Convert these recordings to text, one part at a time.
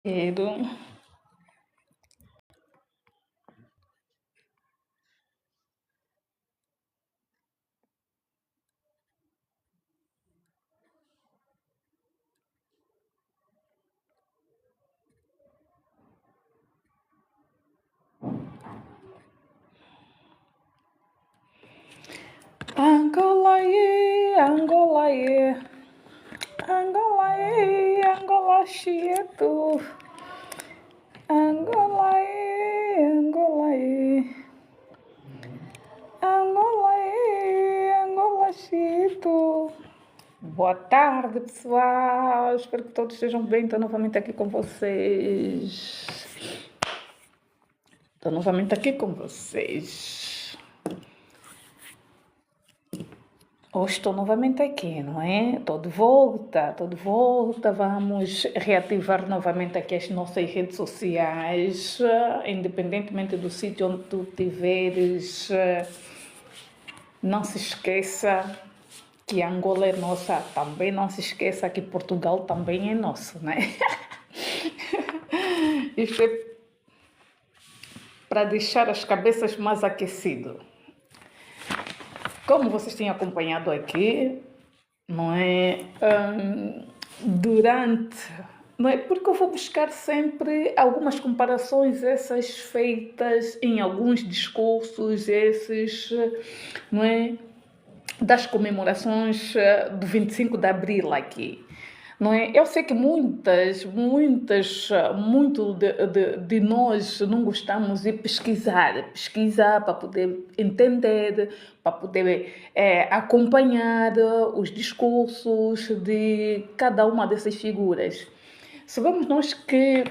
Querido. Angola, Angola, Angola, Angola, Chieto. Angola, Angola, Angola, Angola, Chieto. Boa tarde, pessoal. Espero que todos estejam bem. Estou novamente aqui com vocês. Hoje estou novamente aqui, não é? Estou de volta, estou de volta. Vamos reativar novamente aqui as nossas redes sociais, independentemente do sítio onde tu estiveres. Não se esqueça que Angola é nossa, também não se esqueça que Portugal também é nosso, né? Isto é para deixar as cabeças mais aquecidas. Como vocês têm acompanhado aqui, não é? Durante. Não é? Porque eu vou buscar sempre algumas comparações, essas feitas em alguns discursos, esses, não é? Das comemorações do 25 de Abril aqui. Não é? Eu sei que muito de nós não gostamos de pesquisar para poder entender, para poder acompanhar os discursos de cada uma dessas figuras. Sabemos nós que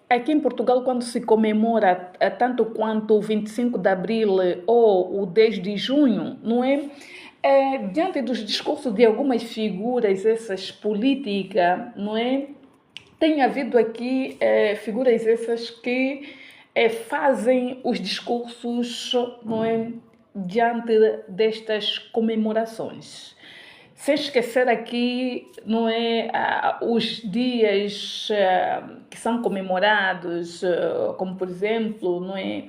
aqui em Portugal, quando se comemora tanto quanto o 25 de Abril ou o 10 de junho, não é? Diante dos discursos de algumas figuras, essas políticas, não é? Tem havido aqui figuras essas que fazem os discursos, não é? Diante destas comemorações. Sem esquecer aqui, não é, os dias que são comemorados, como por exemplo, não é,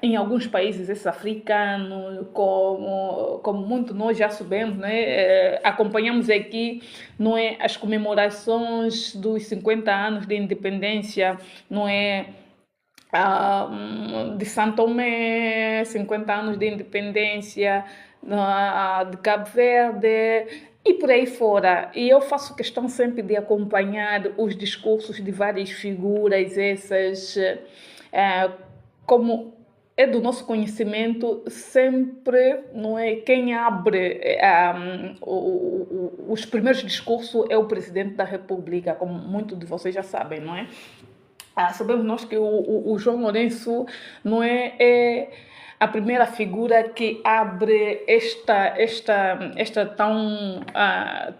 em alguns países esses africanos, como muito nós já sabemos, né, acompanhamos aqui, não é, as comemorações dos 50 anos de independência, não é, de São Tomé, 50 anos de independência, de Cabo Verde e por aí fora. E eu faço questão sempre de acompanhar os discursos de várias figuras, essas, como é do nosso conhecimento, sempre, não é, quem abre os primeiros discursos é o presidente da República, como muitos de vocês já sabem, não é? Sabemos nós que o João Lourenço não é a primeira figura que abre esta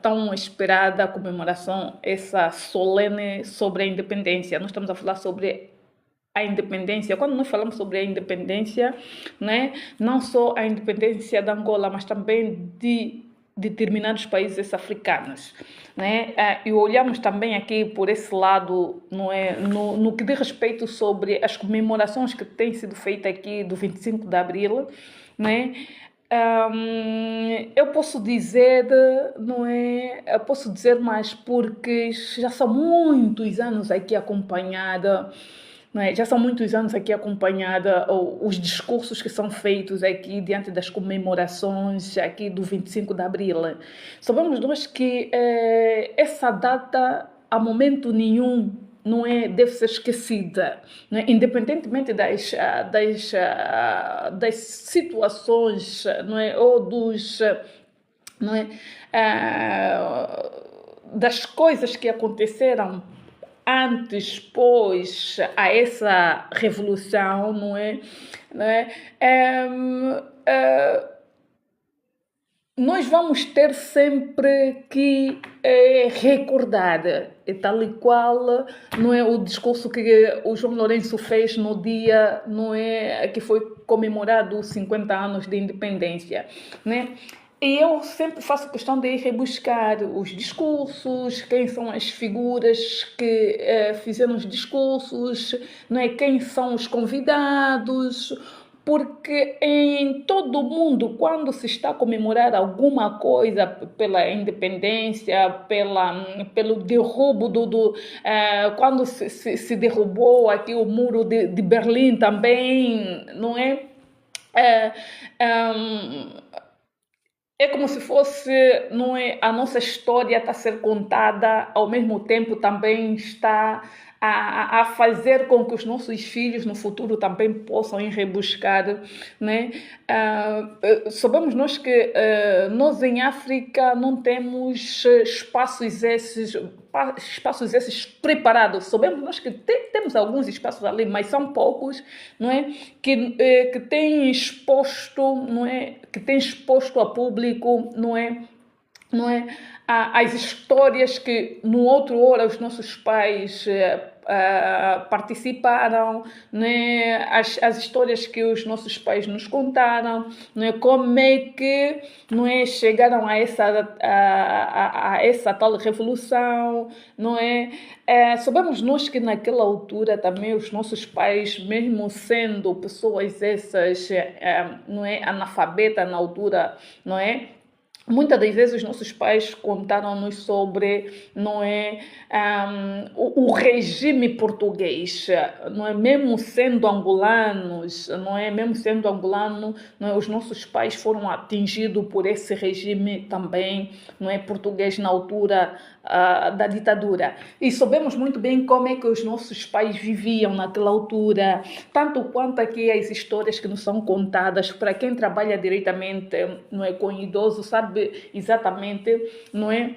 tão esperada comemoração, essa solene sobre a independência. Nós estamos a falar sobre a independência. Quando nós falamos sobre a independência, né, não só a independência da Angola, mas também de determinados países africanos, né? E olhamos também aqui por esse lado, não é, no que diz respeito sobre as comemorações que têm sido feitas aqui do 25 de Abril, né? Eu posso dizer, não é? Eu posso dizer mais porque já são muitos anos aqui acompanhada, não é? Já são muitos anos aqui acompanhada os discursos que são feitos aqui diante das comemorações aqui do 25 de Abril. Sabemos nós que essa data, a momento nenhum, não é, deve ser esquecida, não é? Independentemente das situações, não é? Ou dos, não é? Das coisas que aconteceram antes, pois, a essa revolução, não é? Não é? Nós vamos ter sempre que recordar, tal e qual, não é, o discurso que o João Lourenço fez no dia, não é, que foi comemorado os 50 anos de independência, né? E eu sempre faço questão de ir rebuscar os discursos, quem são as figuras que fizeram os discursos, não é? Quem são os convidados, porque em todo o mundo, quando se está a comemorar alguma coisa pela independência, pelo derrubo quando se derrubou aqui o muro de Berlim também, não é? É, é como se fosse, não é, a nossa história está a ser contada, ao mesmo tempo também está a fazer com que os nossos filhos no futuro também possam ir rebuscar, né? Sabemos nós que nós em África não temos espaços esses preparados. Sabemos nós que temos alguns espaços ali, mas são poucos, não é? Que têm exposto, não é? Que têm exposto a público, não é? As histórias que no outro hora os nossos pais participaram, né? As histórias que os nossos pais nos contaram, né? Como é que, não é, chegaram a essa tal revolução, não é? Sabemos nós que naquela altura também os nossos pais, mesmo sendo pessoas essas, não é, analfabetas na altura, não é? Muitas das vezes os nossos pais contaram-nos sobre, não é, o regime português, não é, mesmo sendo angolanos, não é, mesmo sendo angolano, não é, os nossos pais foram atingidos por esse regime também, não é, português na altura da ditadura. E sabemos muito bem como é que os nossos pais viviam naquela altura, tanto quanto aqui as histórias que nos são contadas. Para quem trabalha diretamente, não é, com idosos, sabe exatamente, não é,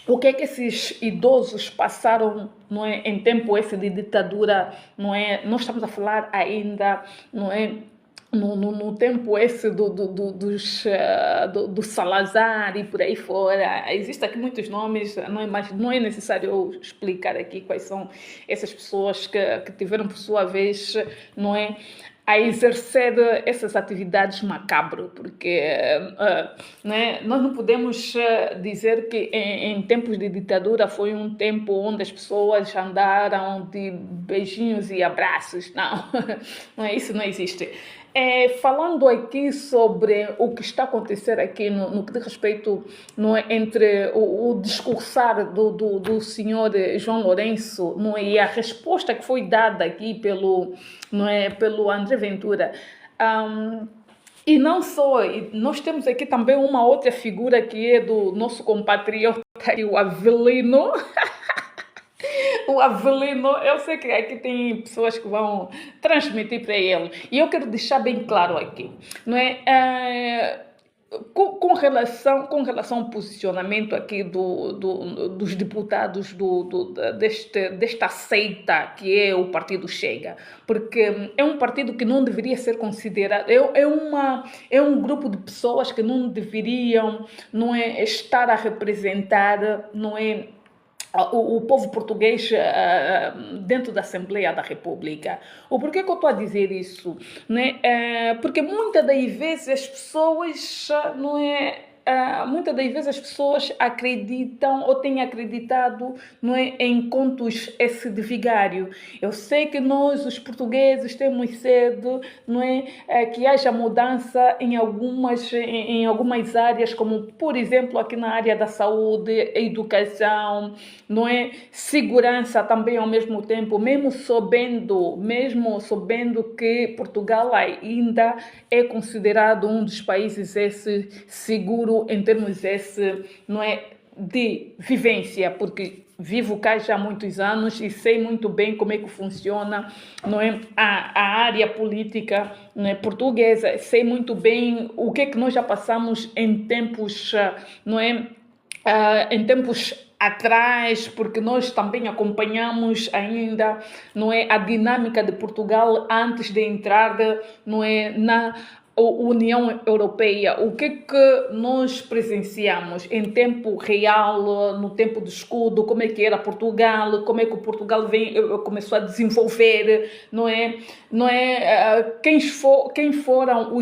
o que é que esses idosos passaram, não é, em tempo esse de ditadura, não é? Nós estamos a falar ainda, não é, no tempo esse do Salazar e por aí fora. Existem aqui muitos nomes, não é, mas não é necessário eu explicar aqui quais são essas pessoas que tiveram, por sua vez, não é, a exercer essas atividades macabras, porque né, nós não podemos dizer que em tempos de ditadura foi um tempo onde as pessoas andaram de beijinhos e abraços. Não, não é, isso não existe. Falando aqui sobre o que está a acontecer aqui no que diz respeito, não é, entre o discursar do senhor João Lourenço, não é, e a resposta que foi dada aqui não é, pelo André Ventura. E não só, nós temos aqui também uma outra figura que é do nosso compatriota, o Avelino. O Avelino, eu sei que aqui tem pessoas que vão transmitir para ele. E eu quero deixar bem claro aqui, não é? Com relação ao posicionamento aqui dos deputados desta seita que é o Partido Chega, porque é um partido que não deveria ser considerado, é um grupo de pessoas que não deveriam, não é, estar a representar, não é, o povo português dentro da Assembleia da República. O porquê que eu estou a dizer isso? Né? Porque muitas das vezes as pessoas, não é, muitas das vezes as pessoas acreditam ou têm acreditado, não é, em contos esse de vigário. Eu sei que nós, os portugueses, temos sede, não é, que haja mudança em algumas áreas, como, por exemplo, aqui na área da saúde, educação, não é, segurança também ao mesmo tempo, mesmo sabendo que Portugal ainda é considerado um dos países esse seguro em termos não é, de vivência, porque vivo cá já há muitos anos e sei muito bem como é que funciona, não é, a área política, não é, portuguesa. Sei muito bem o que é que nós já passamos em tempos, não é, em tempos atrás, porque nós também acompanhamos ainda, não é, a dinâmica de Portugal antes de entrar, não é, União Europeia, o que nós presenciamos em tempo real, no tempo do escudo, como é que era Portugal, como é que o Portugal começou a desenvolver, não é? Quem foram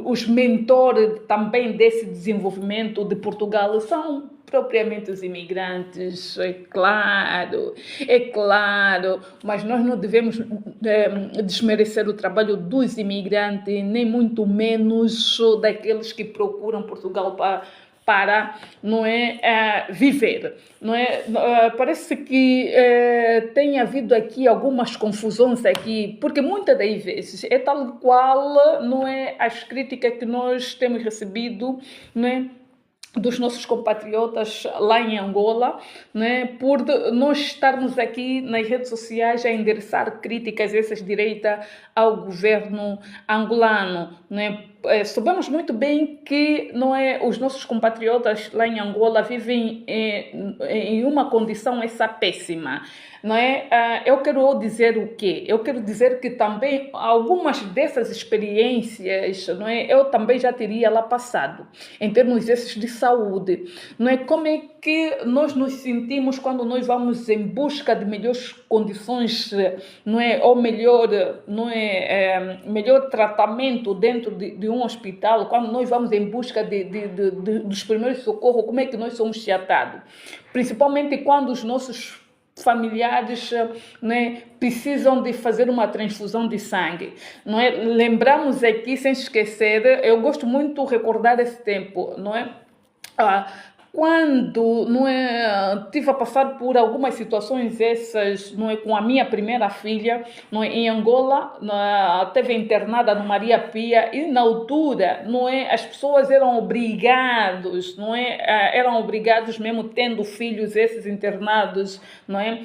os mentores também desse desenvolvimento de Portugal são propriamente os imigrantes, é claro, mas nós não devemos desmerecer o trabalho dos imigrantes, nem muito menos daqueles que procuram Portugal para não é, viver. Não é? Parece que tem havido aqui algumas confusões aqui, porque muitas das vezes é tal qual não é, as críticas que nós temos recebido, não é, dos nossos compatriotas lá em Angola, né, por nós estarmos aqui nas redes sociais a endereçar críticas dessas direitas ao governo angolano, né. Sabemos muito bem que não é, os nossos compatriotas lá em Angola vivem em uma condição essa péssima. Não é? Eu quero dizer o quê? Eu quero dizer que também algumas dessas experiências, não é, eu também já teria lá passado, em termos desses de saúde. Não é? Como é que nós nos sentimos quando nós vamos em busca de melhores condições, não é, ou melhor, não é, melhor tratamento dentro de um hospital, quando nós vamos em busca dos primeiros socorros, como é que nós somos tratados? Principalmente quando os nossos familiares, né, precisam de fazer uma transfusão de sangue, não é? Lembramos aqui, sem esquecer, eu gosto muito de recordar esse tempo, não é? Quando não é, tive a passar por algumas situações essas, não é, com a minha primeira filha, não é, em Angola, teve internada no Maria Pia, e na altura, não é, as pessoas eram obrigados, não é, eram obrigados mesmo tendo filhos esses internados, não é,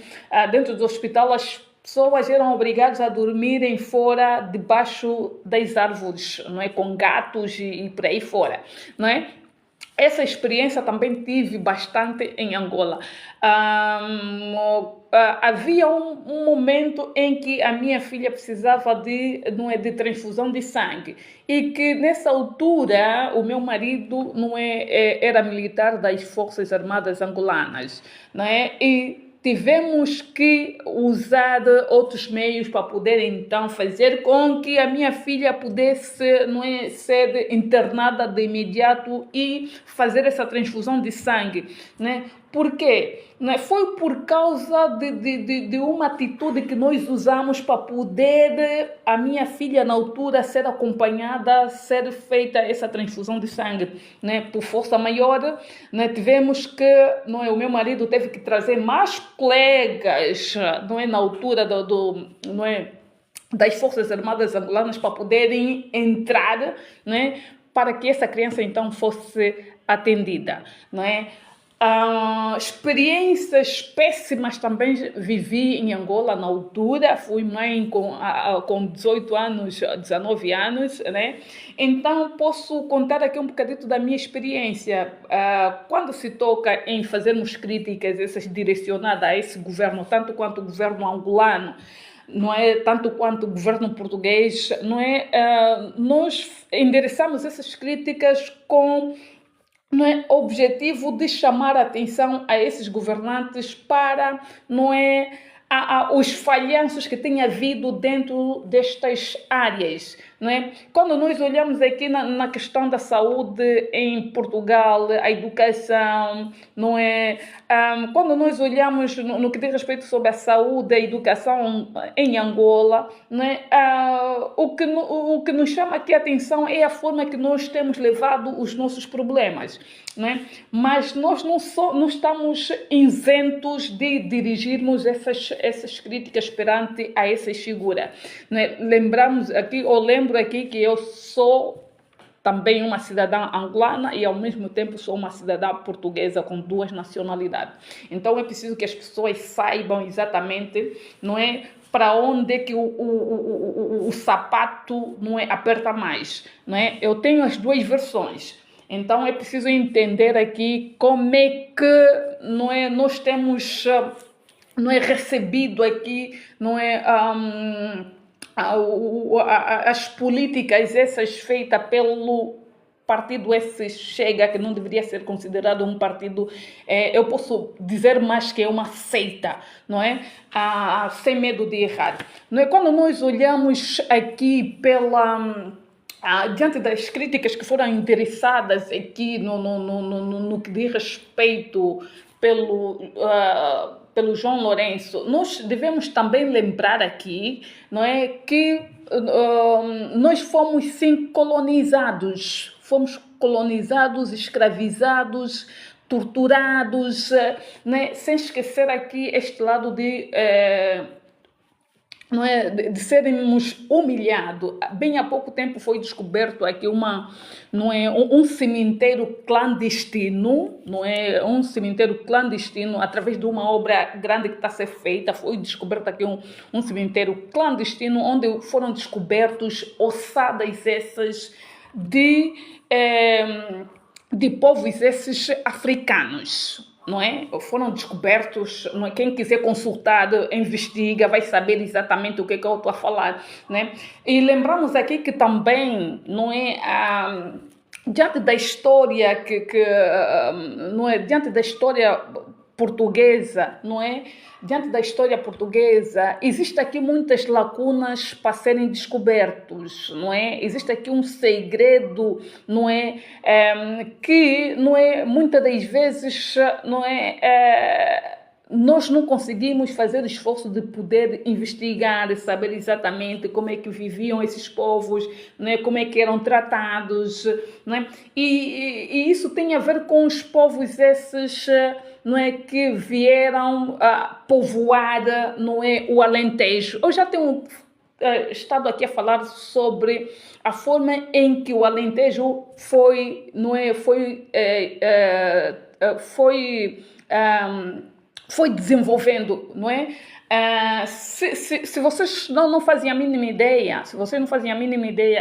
dentro do hospital, as pessoas eram obrigadas a dormirem fora, debaixo das árvores, não é, com gatos e por aí fora, não é? Essa experiência também tive bastante em Angola. Havia um momento em que a minha filha precisava de transfusão de sangue, e que nessa altura o meu marido era militar das Forças Armadas Angolanas, não é? E tivemos que usar outros meios para poder então fazer com que a minha filha pudesse, não é, ser internada de imediato e fazer essa transfusão de sangue, né? Por quê? Foi por causa de uma atitude que nós usamos para poder a minha filha na altura ser acompanhada, ser feita essa transfusão de sangue, né? Por força maior, né? Tivemos que, não é, o meu marido teve que trazer mais colegas, não é, na altura não é, das Forças Armadas Angolanas para poderem entrar, né? Para que essa criança então fosse atendida, não é? Experiências péssimas também vivi em Angola na altura. Fui mãe com 18 anos, 19 anos, né? Então posso contar aqui um bocadinho da minha experiência. Quando se toca em fazermos críticas essas direcionadas a esse governo, tanto quanto o governo angolano, não é, tanto quanto o governo português, não é, nós endereçamos essas críticas com, não é, objetivo de chamar a atenção a esses governantes para, não é, os falhanços que tem havido dentro destas áreas, não é? Quando nós olhamos aqui na questão da saúde em Portugal, a educação, não é? Quando nós olhamos no que diz respeito sobre a saúde, a educação em Angola, não é? O que nos chama aqui a atenção é a forma que nós temos levado os nossos problemas, não é? Mas nós não estamos isentos de dirigirmos essas críticas perante a essas figuras, não é? Lembro aqui que eu sou também uma cidadã angolana e ao mesmo tempo sou uma cidadã portuguesa com duas nacionalidades. Então é preciso que as pessoas saibam exatamente, não é, para onde é que o sapato, não é, aperta mais, não é? Eu tenho as duas versões. Então é preciso entender aqui como é que, não é, nós temos, não é, recebido aqui, não é, as políticas essas feitas pelo partido esse Chega, que não deveria ser considerado um partido, eu posso dizer mais que é uma seita, não é? Sem medo de errar. Não é? Quando nós olhamos aqui diante das críticas que foram endereçadas aqui no que diz respeito pelo João Lourenço, nós devemos também lembrar aqui, não é, que nós fomos sim colonizados, escravizados, torturados, né? Sem esquecer aqui este lado não é, de sermos humilhados. Bem há pouco tempo foi descoberto aqui não é, um cemitério clandestino, não é, um cemitério clandestino através de uma obra grande que está a ser feita. Foi descoberto aqui um cemitério clandestino onde foram descobertos ossadas essas de povos esses africanos, não é? Foram descobertos, não é? Quem quiser consultar, investiga, vai saber exatamente o que eu estou a falar, né? E lembramos aqui que também, não é, diante da história não é, diante da história portuguesa, não é? Diante da história portuguesa, existe aqui muitas lacunas para serem descobertos, não é? Existe aqui um segredo, não é? Que, não é? Muitas das vezes, não é? Nós não conseguimos fazer o esforço de poder investigar, saber exatamente como é que viviam esses povos, né? Como é que eram tratados, né? E isso tem a ver com os povos esses, não é, que vieram povoar, não é, o Alentejo. Eu já tenho estado aqui a falar sobre a forma em que o Alentejo foi, não é, foi desenvolvendo, não é? Se vocês não fazem a mínima ideia,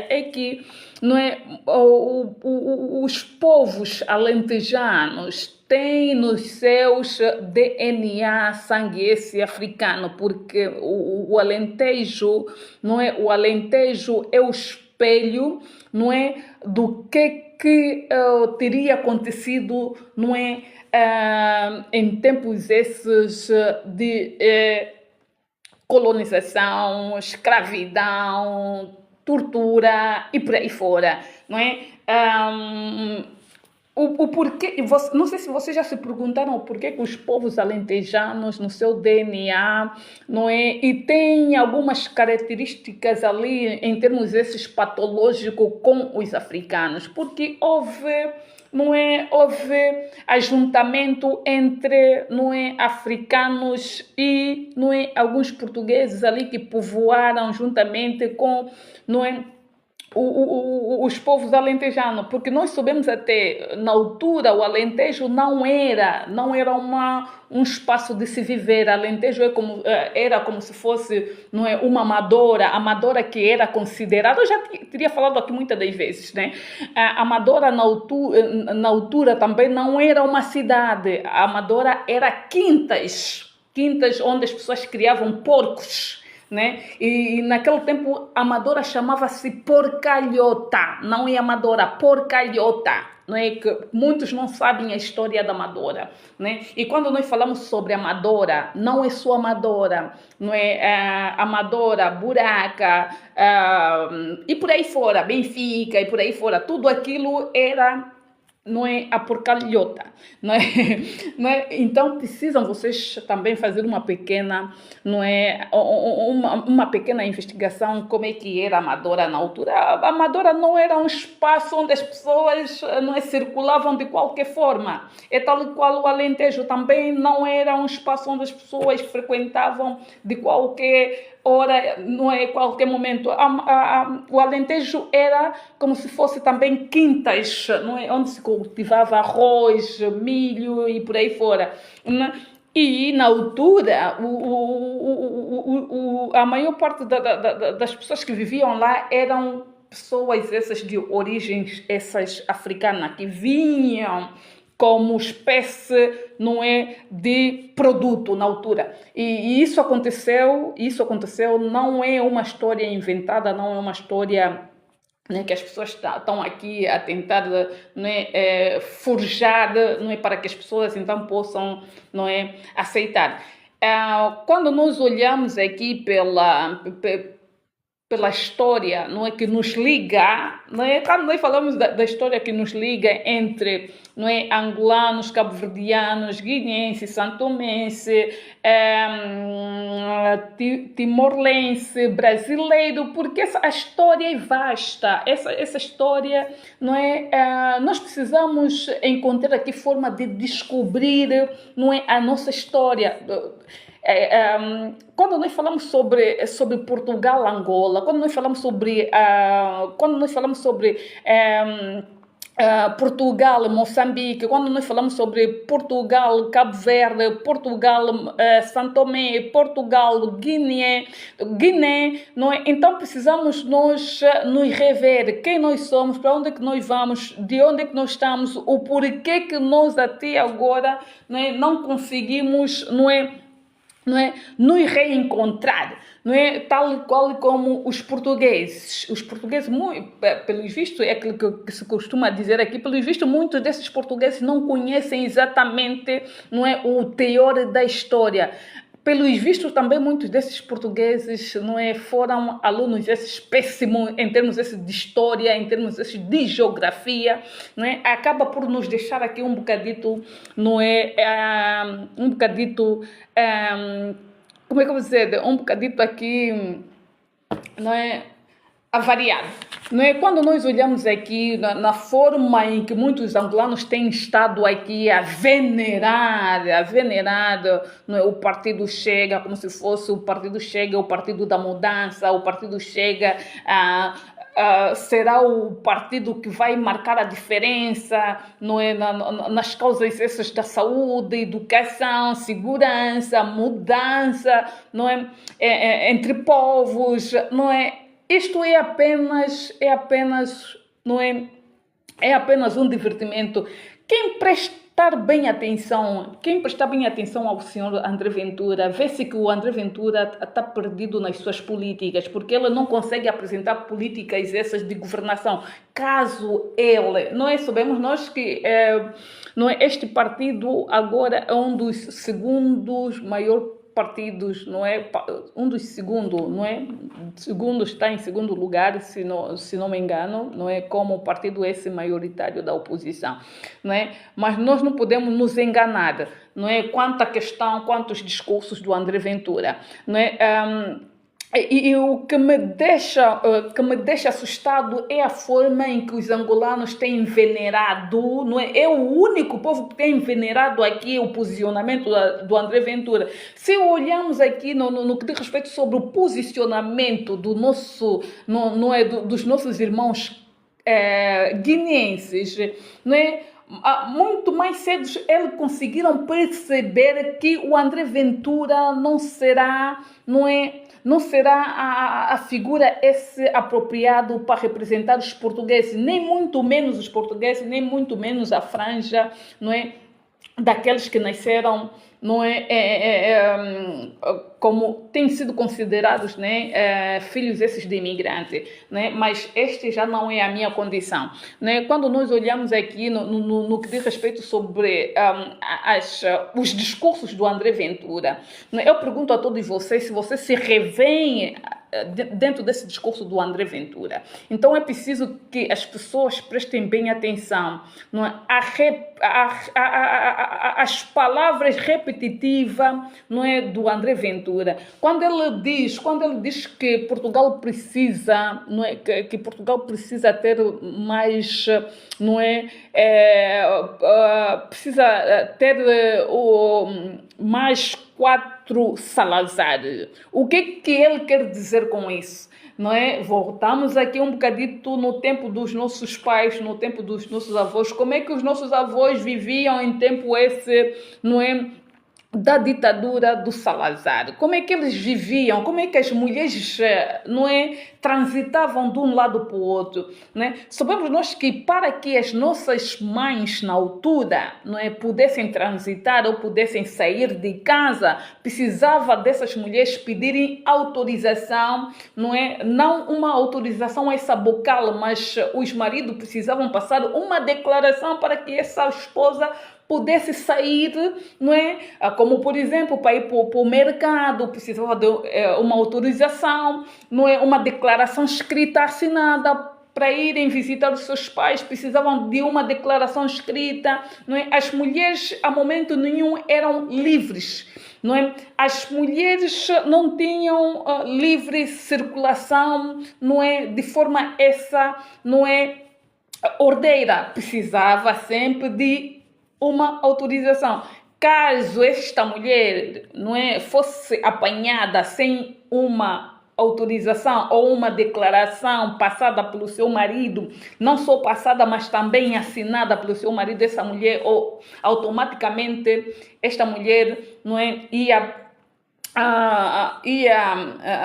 é que, não é, os povos alentejanos têm nos seus DNA sangue esse africano, porque o Alentejo, não é? O Alentejo é o espelho, não é, do que teria acontecido, não é, em tempos esses de colonização, escravidão, tortura e por aí fora, não é? O porquê, não sei se vocês já se perguntaram o porquê que os povos alentejanos no seu DNA, não é? E tem algumas características ali em termos esses patológicos com os africanos, porque houve ajuntamento entre, não é, africanos e, não é, alguns portugueses ali que povoaram juntamente com, não é, os povos alentejanos, porque nós sabemos até na altura o Alentejo não era um espaço de se viver. Alentejo era como se fosse, não é, uma Amadora que era considerada, eu já teria falado aqui muitas das vezes, né? A Amadora na altura também não era uma cidade. A Amadora era quintas onde as pessoas criavam porcos, né? E naquele tempo a Amadora chamava-se Porcalhota, não é Amadora, Porcalhota, não é? Que muitos não sabem a história da Amadora, né? E quando nós falamos sobre Amadora, não é só Amadora, não é? Amadora, Buraca, e por aí fora, Benfica e por aí fora, tudo aquilo era, não é, a porcalhota, não é? Não é? Então precisam vocês também fazer uma pequena, não é, uma pequena investigação como é que era a Amadora na altura. A Amadora não era um espaço onde as pessoas, não é, circulavam de qualquer forma. É tal e qual o Alentejo também não era um espaço onde as pessoas frequentavam de qualquer hora, não é, qualquer momento. O Alentejo era como se fosse também quintas, não é, onde se cultivava arroz, milho e por aí fora. E na altura a maior parte das pessoas que viviam lá eram pessoas essas de origens essas africanas que vinham como espécie, não é, de produto na altura. E isso aconteceu, não é uma história inventada, não é uma história, né, que as pessoas estão aqui a tentar, né, forjar, não é, para que as pessoas então possam, não é, aceitar. Quando nós olhamos aqui pela história, não é, que nos liga, não é? Quando nós falamos da história que nos liga entre, não é, angolanos, cabo-verdianos, guineenses, santomense, timor-lense, brasileiro, porque a história é vasta, essa história, não é? Nós precisamos encontrar aqui forma de descobrir, não é, a nossa história. Quando nós falamos sobre Portugal, Angola, quando nós falamos sobre Portugal, Moçambique, quando nós falamos sobre Portugal, Cabo Verde, Portugal, São Tomé, Portugal, Guiné, não é? Então precisamos nós nos rever quem nós somos, para onde é que nós vamos, de onde é que nós estamos, o porquê que nós até agora, não conseguimos, não é, nos reencontrar, não é? Tal qual como os portugueses. Os portugueses, pelo visto, é aquilo que se costuma dizer aqui, pelo visto, muitos desses portugueses não conhecem exatamente, não é, o teor da história. Pelos vistos, também muitos desses portugueses, não é, foram alunos péssimos em termos de história, em termos de geografia, não é? Acaba por nos deixar aqui um bocadito, não é, como é que eu vou dizer, um bocadito aqui, não é, avariado. Não é? Quando nós olhamos aqui na forma em que muitos angolanos têm estado aqui a venerar, não é, o Partido Chega, como se fosse o Partido Chega, o Partido da Mudança, o Partido Chega será o partido que vai marcar a diferença, não é, nas causas essas da saúde, educação, segurança, mudança, não é, entre povos, não é? Isto é apenas, não é? É apenas um divertimento. Quem prestar bem atenção ao senhor André Ventura, vê-se que o André Ventura está perdido nas suas políticas, porque ele não consegue apresentar políticas essas de governação. Caso ele, não é? Sabemos nós que não é, este partido agora é um dos segundos maiores partidos, não é? Um dos segundos, não é? Segundo, está em segundo lugar, se não me engano, não é? Como o partido esse maioritário da oposição, não é? Mas nós não podemos nos enganar, não é? Quantos discursos do André Ventura, não é? E o que me deixa assustado é a forma em que os angolanos têm venerado, não é? É o único povo que tem venerado aqui o posicionamento do André Ventura. Se olhamos aqui no que diz respeito sobre o posicionamento do nosso, não é, dos nossos irmãos guineenses, não é? Muito mais cedo eles conseguiram perceber que o André Ventura não será a figura apropriado para representar os portugueses, nem muito menos os portugueses, nem muito menos a franja, não é, daqueles que nasceram, não é, como têm sido considerados, né, filhos esses de imigrantes, né, mas este já não é a minha condição, né? Quando nós olhamos aqui no que diz respeito sobre os discursos do André Ventura, né, eu pergunto a todos vocês se vocês se revêem dentro desse discurso do André Ventura. Então é preciso que as pessoas prestem bem atenção, não é? As palavras repetitivas, não é, do André Ventura. Quando ele diz que Portugal precisa, não é, que Portugal precisa ter mais, não é, precisa ter mais 4 Salazar. O que ele quer dizer com isso? Não é? Voltamos aqui um bocadito no tempo dos nossos pais, no tempo dos nossos avós. Como é que os nossos avós viviam em tempo esse, não é? da ditadura do Salazar. Como é que eles viviam? Como é que as mulheres, não é, transitavam de um lado para o outro, não é? Sabemos nós que para que as nossas mães na altura, não é, pudessem transitar ou pudessem sair de casa, precisava dessas mulheres pedirem autorização, não é? Não uma autorização essa bocal, mas os maridos precisavam passar uma declaração para que essa esposa pudesse sair, não é? Como, por exemplo, para ir para o mercado, precisava de uma autorização, não é? Uma declaração escrita assinada. Para irem visitar os seus pais, precisavam de uma declaração escrita, não é? As mulheres, a momento nenhum, eram livres, não é? As mulheres não tinham livre circulação, não é? De forma essa, não é? Ordeira, precisava sempre de uma autorização. Caso esta mulher, não é, fosse apanhada sem uma autorização ou uma declaração passada pelo seu marido, não só passada, mas também assinada pelo seu marido, essa mulher, ou automaticamente esta mulher, não é,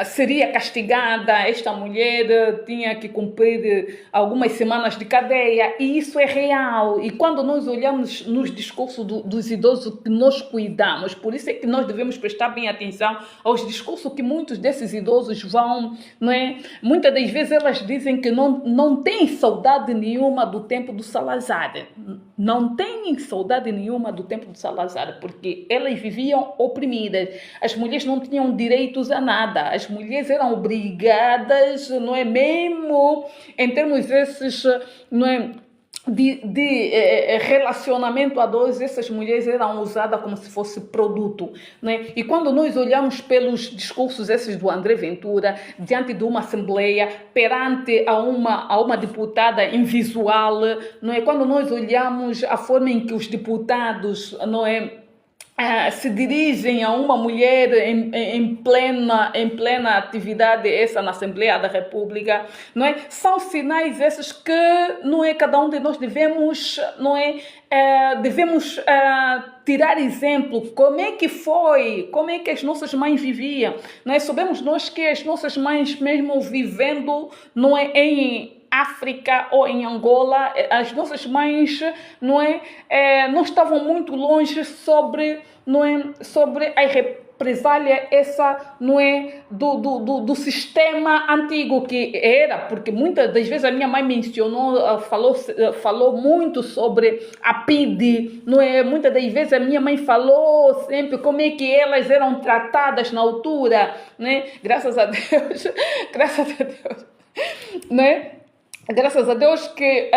seria castigada, esta mulher tinha que cumprir algumas semanas de cadeia, e isso é real. E quando nós olhamos nos discursos dos idosos que nós cuidamos, por isso é que nós devemos prestar bem atenção aos discursos que muitos desses idosos vão, não é? Muitas das vezes elas dizem que não têm saudade nenhuma do tempo do Salazar, não têm saudade nenhuma do tempo do Salazar, porque elas viviam oprimidas, as mulheres não tinham direitos a nada, as mulheres eram obrigadas, não é, mesmo em termos esses, não é, de relacionamento a dois, essas mulheres eram usadas como se fosse produto, né? E quando nós olhamos pelos discursos esses do André Ventura, diante de uma assembleia, perante a uma deputada invisual, não é? Quando nós olhamos a forma em que os deputados, não é, se dirigem a uma mulher em plena atividade essa na Assembleia da República, não é? São sinais esses que, não é, cada um de nós devemos, não é, devemos tirar exemplo. Como é que foi? Como é que as nossas mães viviam? Não é? Sabemos nós que as nossas mães, mesmo vivendo, não é, em África ou em Angola, as nossas mães, não é, não estavam muito longe sobre, não é, sobre a represália essa, não é, do sistema antigo que era, porque muitas das vezes a minha mãe mencionou, falou muito sobre a PIDE, não é? Muitas das vezes a minha mãe falou sempre como é que elas eram tratadas na altura, né? Graças a Deus, graças a Deus, né? Graças a Deus que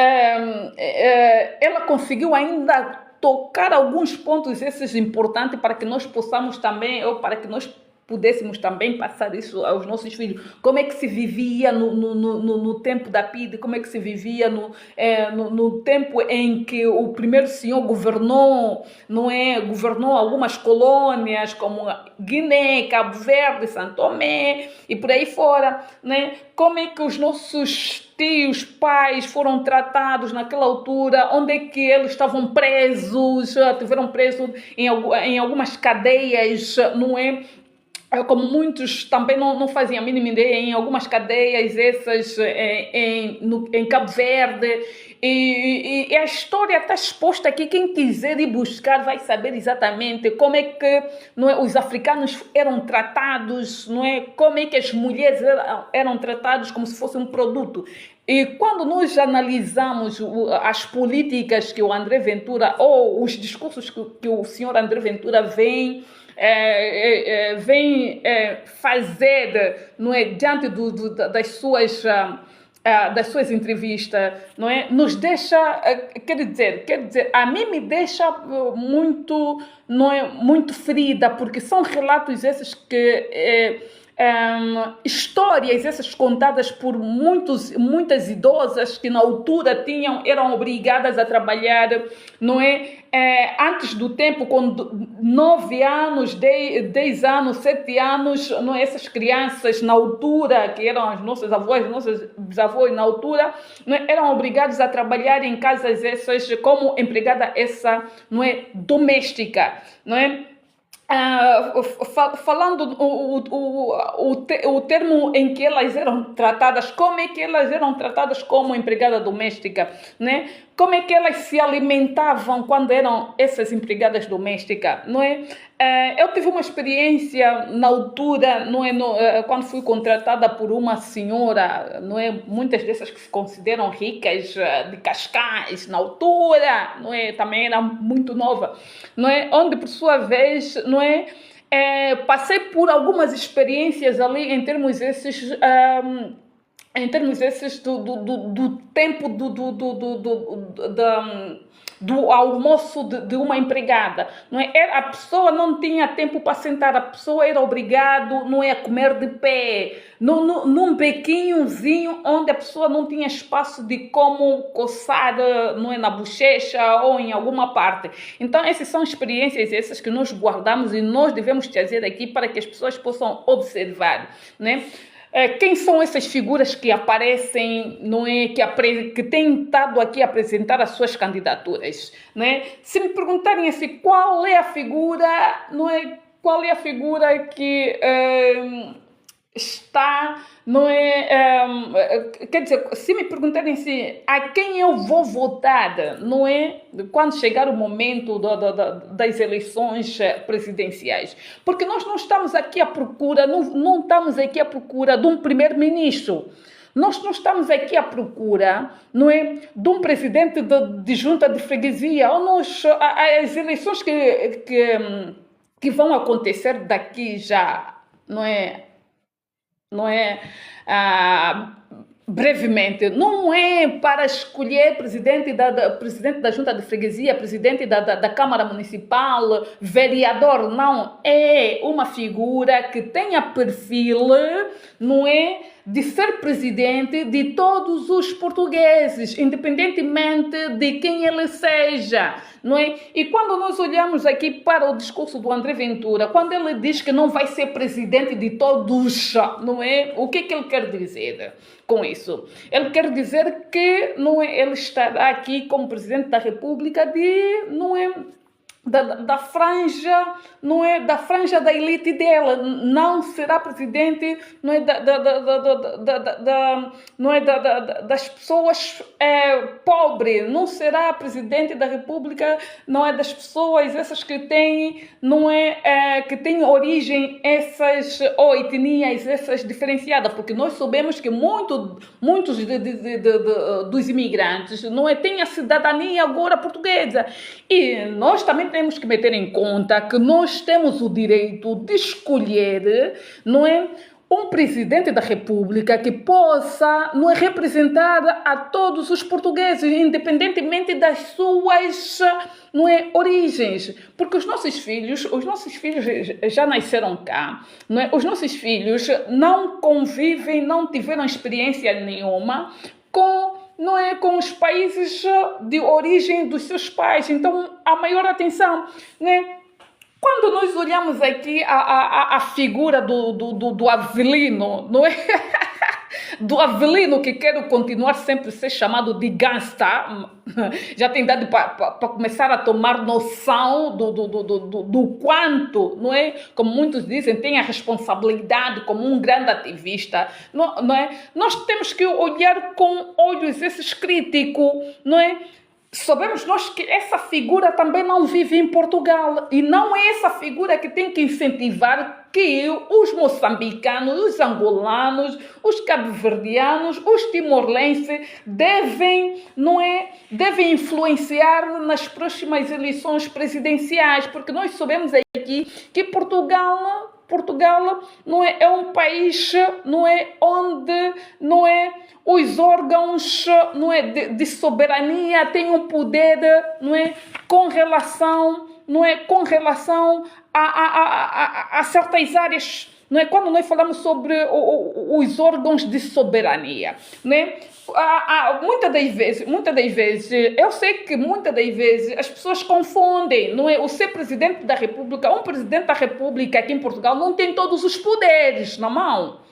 ela conseguiu ainda tocar alguns pontos esses importantes para que nós possamos também, ou para que nós pudéssemos também passar isso aos nossos filhos. Como é que se vivia no tempo da PIDE, como é que se vivia no tempo em que o primeiro senhor governou, não é? Governou algumas colônias como Guiné, Cabo Verde, São Tomé e por aí fora, né? Como é que os nossos tios, pais foram tratados naquela altura, onde é que eles estavam presos, tiveram presos em algumas cadeias, não é? Como muitos também não faziam a mínima ideia, em algumas cadeias, essas em Cabo Verde, e a história está exposta aqui. Quem quiser ir buscar vai saber exatamente como é que, não é, os africanos eram tratados, não é? Como é que as mulheres eram tratadas como se fosse um produto. E quando nós analisamos as políticas que o André Ventura, ou os discursos que o senhor André Ventura vem fazer, não é, diante das suas entrevistas, não é, nos deixa, quer dizer, a mim me deixa muito, não é, muito ferida, porque são relatos esses que histórias essas contadas por muitas idosas que na altura eram obrigadas a trabalhar, não é? Antes do tempo, com 9 anos, 10 anos, 7 anos, não é? Essas crianças na altura, que eram as nossas avós, nossos bisavós na altura, não é? Eram obrigadas a trabalhar em casas essas como empregada essa, não é? Doméstica, não é? falando o termo em que elas eram tratadas, como é que elas eram tratadas como empregada doméstica, né? Como é que elas se alimentavam quando eram essas empregadas domésticas, não é? Eu tive uma experiência na altura, não é, quando fui contratada por uma senhora, não é, muitas dessas que se consideram ricas de Cascais, na altura, não é, também era muito nova, não é, onde por sua vez, não é, passei por algumas experiências ali em termos esses do tempo do almoço de uma empregada, não é? A pessoa não tinha tempo para sentar, a pessoa era obrigada, não é, a comer de pé, num bequinhozinho onde a pessoa não tinha espaço de como coçar, não é, na bochecha ou em alguma parte. Então essas são experiências essas que nós guardamos e nós devemos trazer aqui para que as pessoas possam observar, né? Quem são essas figuras que aparecem, não é, que têm estado aqui a apresentar as suas candidaturas, né? Se me perguntarem assim, qual é a figura, não é, qual é a figura que está, não é, quer dizer, se me perguntarem assim, a quem eu vou votar, não é, quando chegar o momento das eleições presidenciais, porque nós não estamos aqui à procura, não estamos aqui à procura de um primeiro-ministro. Nós não estamos aqui à procura, não é, de um presidente de junta de freguesia, ou as eleições que vão acontecer daqui já, não é brevemente, não é para escolher presidente da junta de freguesia, presidente da Câmara Municipal, vereador, não, é uma figura que tenha perfil, não é, de ser presidente de todos os portugueses, independentemente de quem ele seja, não é? E quando nós olhamos aqui para o discurso do André Ventura, quando ele diz que não vai ser presidente de todos, não é? O que ele quer dizer com isso? Ele quer dizer que, não é, ele estará aqui como presidente da República não é, da franja, não é, da franja da elite dela, não será presidente, não é, não é, das pessoas pobres, não será presidente da República, não é, das pessoas essas que têm, não é, que têm origem essas, ou etnias essas diferenciadas, porque nós sabemos que muitos dos imigrantes, não é, têm a cidadania agora portuguesa, e nós também temos que meter em conta que nós temos o direito de escolher, não é, um presidente da República que possa, não é, representar a todos os portugueses, independentemente das suas, não é, origens, porque os nossos filhos já nasceram cá, não é? Os nossos filhos não convivem, não tiveram experiência nenhuma não é, com os países de origem dos seus pais. Então, a maior atenção, né? Quando nós olhamos aqui a figura do Avelino, não é? Do Avelino, que quer continuar sempre a ser chamado de gangsta, já tem dado para começar a tomar noção do quanto, não é? Como muitos dizem, tem a responsabilidade como um grande ativista, não é? Nós temos que olhar com olhos esses críticos, não é? Sabemos nós que essa figura também não vive em Portugal e não é essa figura que tem que incentivar que os moçambicanos, os angolanos, os cabo-verdianos, os timor-lenses devem influenciar nas próximas eleições presidenciais, porque nós sabemos aqui que Portugal não é um país, não é, onde, não é, os órgãos, não é, de soberania têm um poder, não é, com relação a certas áreas, não é? Quando nós falamos sobre os órgãos de soberania, né? Muitas das vezes, eu sei que muitas das vezes as pessoas confundem, não é? O ser presidente da República, um presidente da República aqui em Portugal não tem todos os poderes na mão.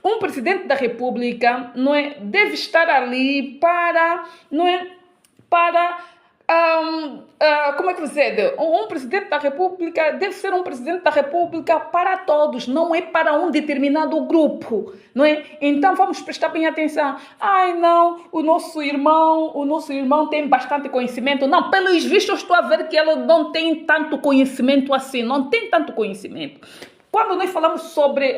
Um presidente da República, não é, deve estar ali para, não é, para como é que dizer? Um presidente da República deve ser um presidente da República para todos, não é para um determinado grupo, não é? Então vamos prestar bem atenção. Ai, não, o nosso irmão tem bastante conhecimento. Não, pelos vistos eu estou a ver que ela não tem tanto conhecimento assim, não tem tanto conhecimento. Quando nós falamos sobre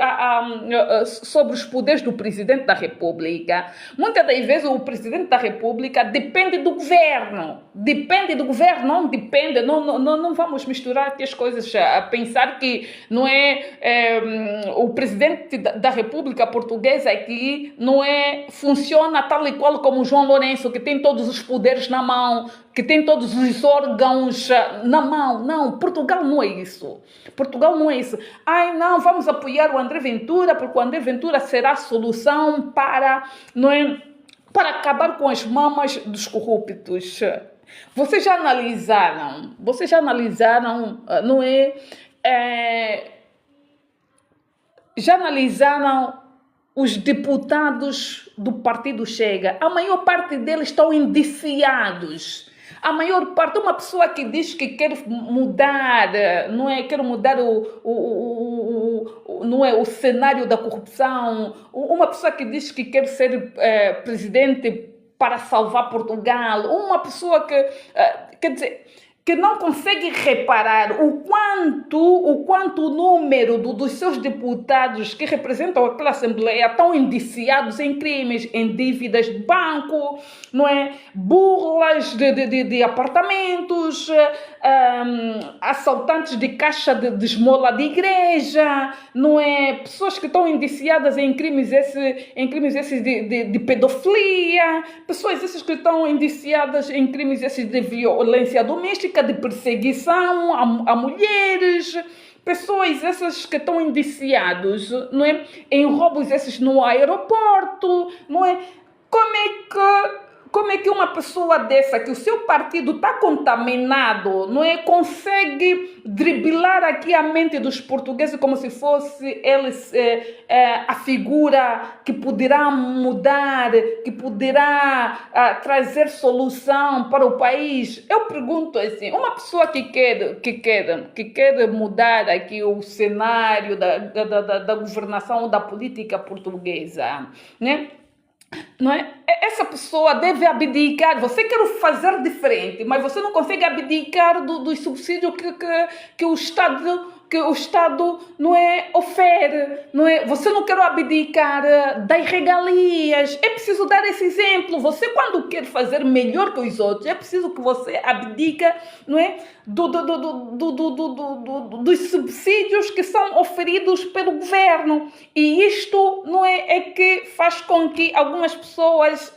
os poderes do presidente da República, muitas das vezes o presidente da República depende do governo. Depende do governo, não depende. Não vamos misturar aqui as coisas, a pensar que não o presidente da República Portuguesa aqui funciona tal e qual como João Lourenço, que tem todos os poderes na mão, que tem todos os órgãos na mão. Não, Portugal não é isso. Portugal não é isso. Ai, não, vamos apoiar o André Ventura, porque o André Ventura será a solução para acabar com as mamas dos corruptos. Vocês já analisaram, já analisaram os deputados do Partido Chega? A maior parte deles estão indiciados. A maior parte, uma pessoa que diz que quer mudar, quer mudar o cenário da corrupção, uma pessoa que diz que quer ser presidente para salvar Portugal, uma pessoa que, quer dizer, que não consegue reparar o quanto o número dos seus deputados que representam aquela Assembleia estão indiciados em crimes, em dívidas de banco, burlas de apartamentos, assaltantes de caixa de esmola de igreja, pessoas que estão indiciadas em crimes esses de pedofilia, pessoas essas que estão indiciadas em crimes esses de violência doméstica, de perseguição a mulheres, pessoas essas que estão indiciados, em roubos esses no aeroporto, Como é que uma pessoa dessa, que o seu partido está contaminado, consegue driblar aqui a mente dos portugueses como se fosse eles a figura que poderá mudar, que poderá trazer solução para o país? Eu pergunto assim, uma pessoa que quer mudar aqui o cenário da governação da política portuguesa, Essa pessoa deve abdicar. Você quer fazer diferente, mas você não consegue abdicar dos subsídios que o Estado ofere, Você não quer abdicar das regalias. É preciso dar esse exemplo. Você, quando quer fazer melhor que os outros, é preciso que você abdica, dos subsídios que são oferidos pelo governo. E isto é que faz com que algumas pessoas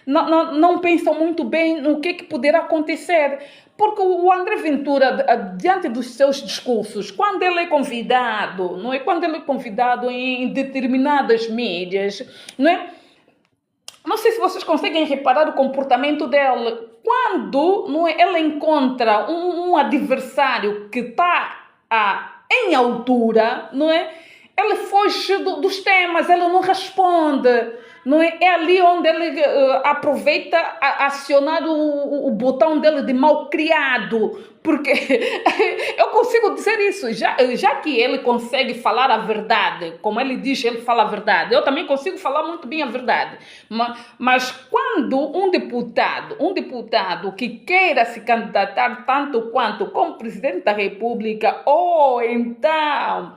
não pensam muito bem no que poderá acontecer. Porque o André Ventura, diante dos seus discursos, quando ele é convidado, em determinadas mídias, não sei se vocês conseguem reparar o comportamento dele. Quando ele encontra um adversário que está em altura, ele foge dos temas, ele não responde. É ali onde ele aproveita a acionar o botão dele de mal criado, porque eu consigo dizer isso, já que ele consegue falar a verdade, como ele diz, ele fala a verdade, eu também consigo falar muito bem a verdade, mas quando um deputado que queira se candidatar tanto quanto como presidente da República, ou então,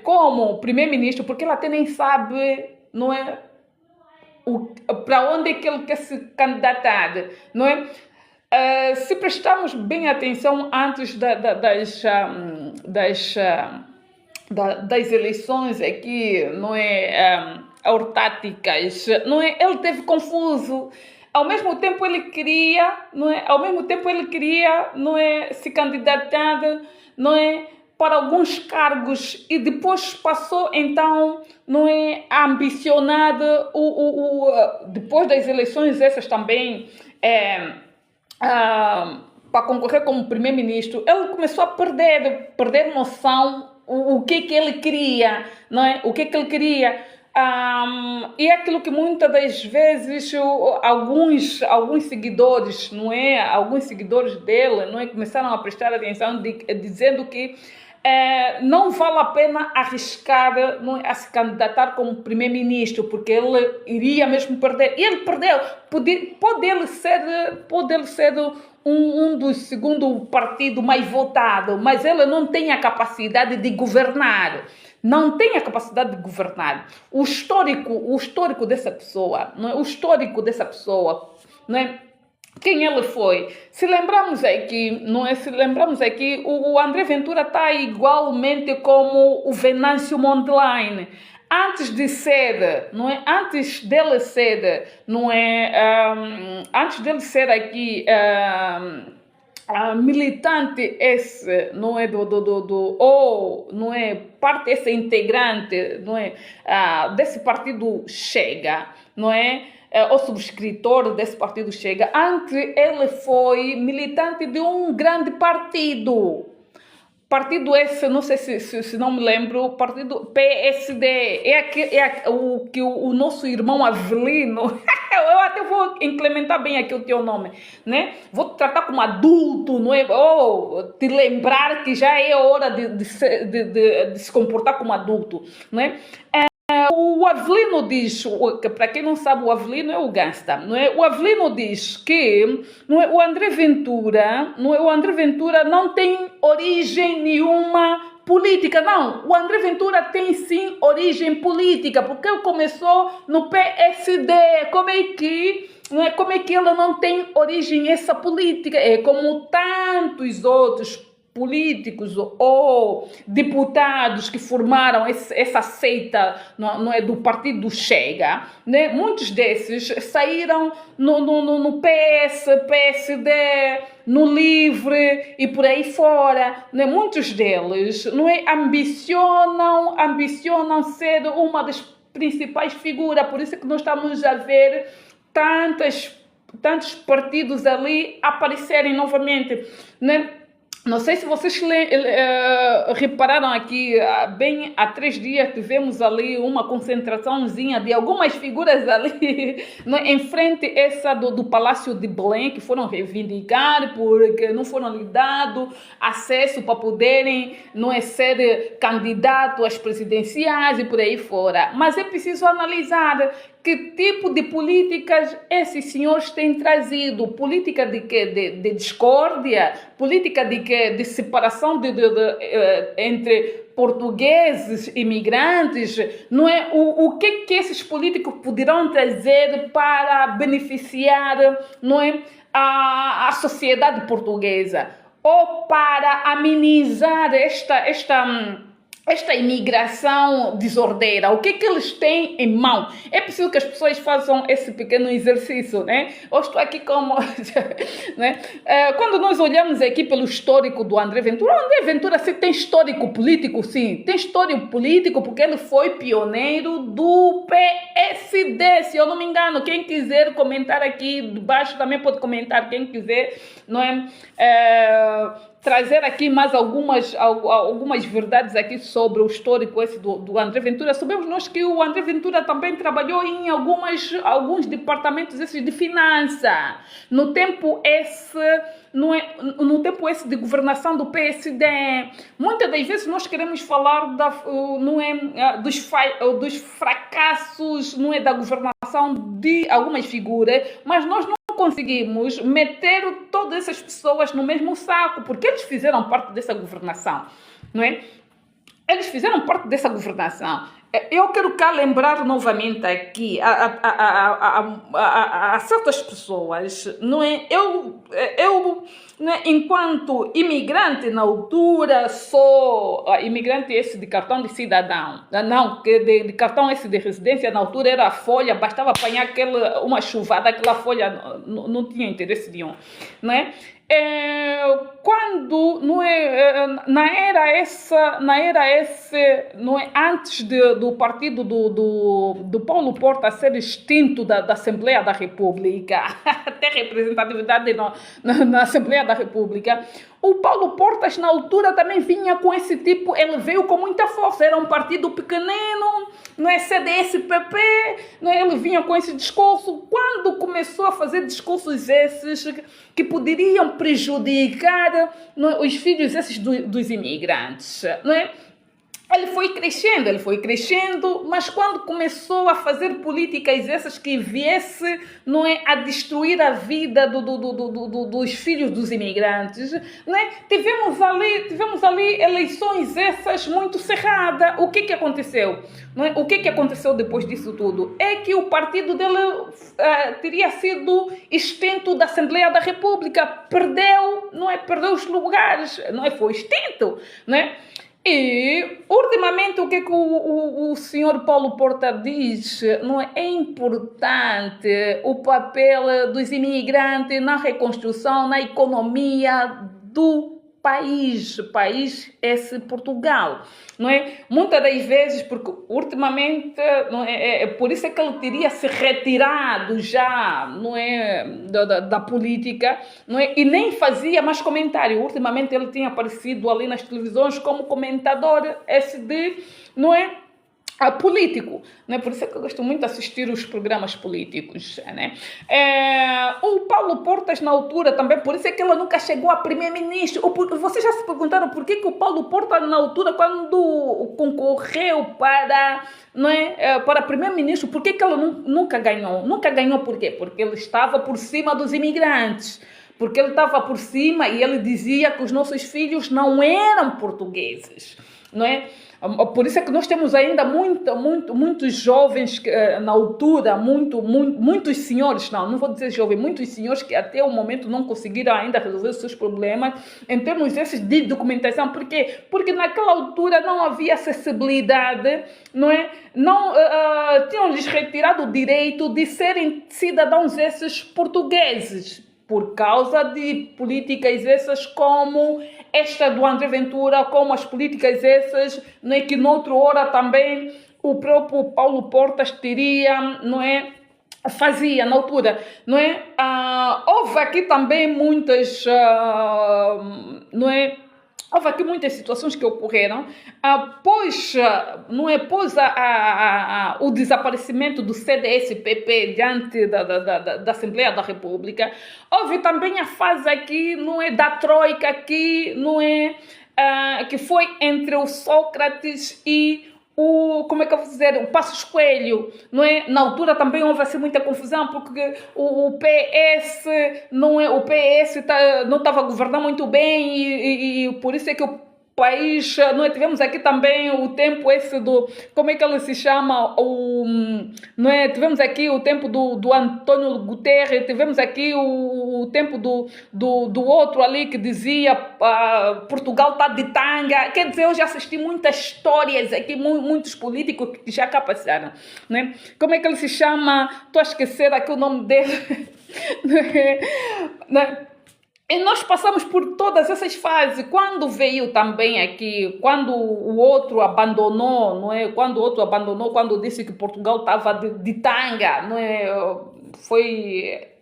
como primeiro-ministro, porque ele até nem sabe, para onde é que ele quer se candidatar, se prestarmos bem atenção antes das eleições aqui, autárquicas, ele teve confuso. Ao mesmo tempo ele queria, se candidatar, para alguns cargos, e depois passou então a ambicionar depois das eleições essas também para concorrer como primeiro-ministro. Ele começou a perder noção o que ele queria, o que ele queria. E é aquilo que muitas das vezes alguns seguidores, não é? Alguns seguidores dele, não é? Começaram a prestar atenção dizendo que não vale a pena arriscar, não é, a se candidatar como primeiro-ministro, porque ele iria mesmo perder. E ele perdeu. Pode ele ser um dos segundo partido mais votado, mas ele não tem a capacidade de governar. Não tem a capacidade de governar. O histórico dessa pessoa, não é? O histórico dessa pessoa, não é? Quem ele foi? Se lembramos aqui, não é? Se lembramos aqui, o André Ventura está igualmente como o Venâncio Mondlane. Antes de ser, não é? Antes dele ser, não é? Antes dele ser aqui militante esse, não é? Ou, não é? Parte esse integrante, não é? Desse partido Chega, não é? O subscritor desse partido Chega. Antes ele foi militante de um grande partido. Partido esse, não sei se não me lembro, partido PSD. O que o nosso irmão Avelino, eu até vou implementar bem aqui o teu nome, né? Vou te tratar como adulto, não é? Ou te lembrar que já é hora de se comportar como adulto, não é? O Avelino diz, para quem não sabe, o Avelino é o gangsta, não é? O Avelino diz que, não é, o André Ventura, não é? O André Ventura não tem origem nenhuma política, não. O André Ventura tem sim origem política, porque ele começou no PSD. Como é que ele não tem origem essa política? É como tantos outros políticos ou deputados que formaram essa seita, não é, do partido Chega, né? Muitos desses saíram no PS, PSD, no Livre e por aí fora, né? Muitos deles, não é, ambicionam ser uma das principais figuras, por isso é que nós estamos a ver tantos partidos ali aparecerem novamente, né? Não sei se vocês repararam aqui, bem há 3 dias tivemos ali uma concentraçãozinha de algumas figuras ali em frente essa do Palácio de Belém, que foram reivindicar porque não foram lhe dado acesso para poderem, não é, ser candidato às presidenciais e por aí fora. Mas é preciso analisar que tipo de políticas esses senhores têm trazido. Política de quê? De discórdia? Política de quê? De separação entre portugueses, imigrantes? Não é? O que esses políticos poderão trazer para beneficiar, não é, a sociedade portuguesa? Ou para amenizar esta imigração desordeira? O que eles têm em mão? É preciso que as pessoas façam esse pequeno exercício, né? Eu estou aqui como... né? Quando nós olhamos aqui pelo histórico do André Ventura, o André Ventura sim, tem histórico político, sim. Tem histórico político porque ele foi pioneiro do PSD, se eu não me engano. Quem quiser comentar aqui debaixo também pode comentar, quem quiser, não é? Trazer aqui mais algumas verdades aqui sobre o histórico esse do André Ventura. Sabemos nós que o André Ventura também trabalhou em alguns departamentos esses de finança, no tempo esse de governação do PSD. Muitas das vezes nós queremos falar dos fracassos, não é, da governação de algumas figuras, mas nós não conseguimos meter todas essas pessoas no mesmo saco, porque eles fizeram parte dessa governação, não é? Eles fizeram parte dessa governação. Eu quero cá lembrar novamente aqui a certas pessoas, não é? Eu né, enquanto imigrante na altura, sou imigrante esse de cartão de cidadão, não, de cartão esse de residência, na altura era a folha, bastava apanhar uma chuvada, aquela folha não tinha interesse nenhum, não é? Quando não é, na era essa, não é, antes do partido do Paulo Porta ser extinto da Assembleia da República, até representatividade na Assembleia da República, O Paulo Portas, na altura, também vinha com esse tipo, ele veio com muita força, era um partido pequenino, não é CDS-PP, não é? Ele vinha com esse discurso. Quando começou a fazer discursos esses que poderiam prejudicar, não é, os filhos esses dos imigrantes, não é? Ele foi crescendo, mas quando começou a fazer políticas essas que viesse, não é, a destruir a vida dos filhos dos imigrantes, não é? Tivemos ali eleições essas muito cerradas. O que aconteceu? Não é? O que aconteceu depois disso tudo? É que o partido dele teria sido extinto da Assembleia da República, perdeu, não é? Perdeu os lugares, não é? Foi extinto, não é? E, ultimamente, o que o senhor Paulo Porta diz? Não é? É importante o papel dos imigrantes na reconstrução, na economia do país esse Portugal, não é? Muitas das vezes, porque ultimamente, não é por isso é que ele teria se retirado já, não é, da política, não é? E nem fazia mais comentário. Ultimamente ele tinha aparecido ali nas televisões como comentador SD, não é? Político, né? Por isso é que eu gosto muito de assistir os programas políticos, né? O Paulo Portas, na altura, também, por isso é que ele nunca chegou a primeiro-ministro. Vocês já se perguntaram por que o Paulo Portas, na altura, quando concorreu para, não é, para primeiro-ministro, por que ele nunca ganhou? Nunca ganhou por quê? Porque ele estava por cima dos imigrantes. Porque ele estava por cima e ele dizia que os nossos filhos não eram portugueses, não é? Por isso é que nós temos ainda muitos jovens na altura, muitos senhores, não vou dizer jovens, muitos senhores que até o momento não conseguiram ainda resolver os seus problemas em termos desses de documentação. Por quê? Porque naquela altura não havia acessibilidade, não é? Não tinham-lhes retirado o direito de serem cidadãos esses portugueses, por causa de políticas essas como esta do André Ventura, como as políticas essas, não é, que noutra hora também o próprio Paulo Portas teria, não é, fazia na altura, não é? Houve aqui também muitas, não é? Houve aqui muitas situações que ocorreram após, não é, após o desaparecimento do CDS-PP diante da Assembleia da República. Houve também a fase aqui, não é, da Troika aqui, não é, que foi entre o Sócrates e como é que eu vou dizer, o Passos Coelho, não é? Na altura também houve assim muita confusão, porque o PS, não é? O PS não estava a governar muito bem e por isso é que o país, não é? Tivemos aqui também o tempo esse do, como é que ele se chama, não é? Tivemos aqui o tempo do António Guterres, tivemos aqui o tempo do outro ali que dizia Portugal está de tanga. Quer dizer, eu já assisti muitas histórias aqui, muitos políticos que já cá passaram, né? Como é que ele se chama? Estou a esquecer aqui o nome dele. Né? E nós passamos por todas essas fases. Quando veio também aqui, quando o outro abandonou, não é? Quando o outro abandonou, quando disse que Portugal estava de tanga, não é?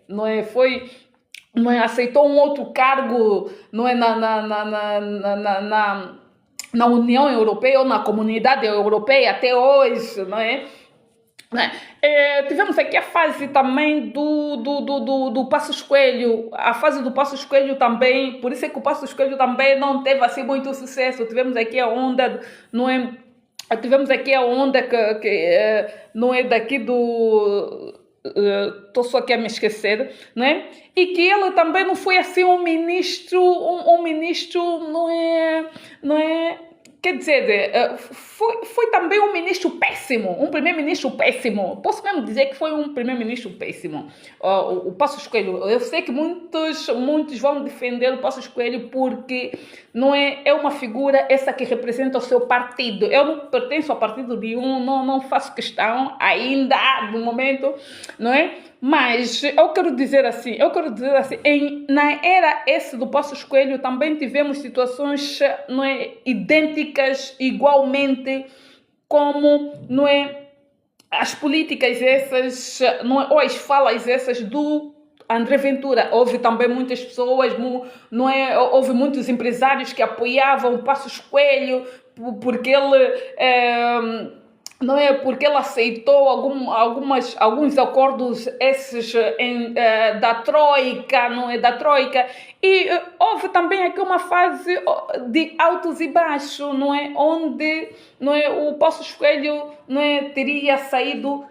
Não é? Aceitou um outro cargo, não é? Na União Europeia ou na Comunidade Europeia até hoje, não é? Tivemos aqui a fase também do Passos Coelho, a fase do Passos Coelho também, por isso é que o Passos Coelho também não teve assim muito sucesso. Tivemos aqui a onda, não é? Tivemos aqui a onda que não é daqui do... Estou só aqui a me esquecer, não é? E que ele também não foi assim um ministro, não é? Quer dizer, foi também um ministro péssimo, um primeiro-ministro péssimo. Posso mesmo dizer que foi um primeiro-ministro péssimo. O Passos Coelho, eu sei que muitos vão defender o Passos Coelho porque não é uma figura essa que representa o seu partido. Eu não pertenço ao partido nenhum, não faço questão ainda, no momento, não é? Mas eu quero dizer assim, na era esse do Passos Coelho também tivemos situações, não é, idênticas, igualmente, como, não é, as políticas essas, não é, ou as falas essas do André Ventura. Houve também muitas pessoas, não é? Houve muitos empresários que apoiavam o Passos Coelho, porque ele... não é porque ele aceitou alguns acordos esses da Troika, não é, da Troika, e houve também aqui uma fase de altos e baixos, não é, onde, não é, o Passos Coelho, não é, teria saído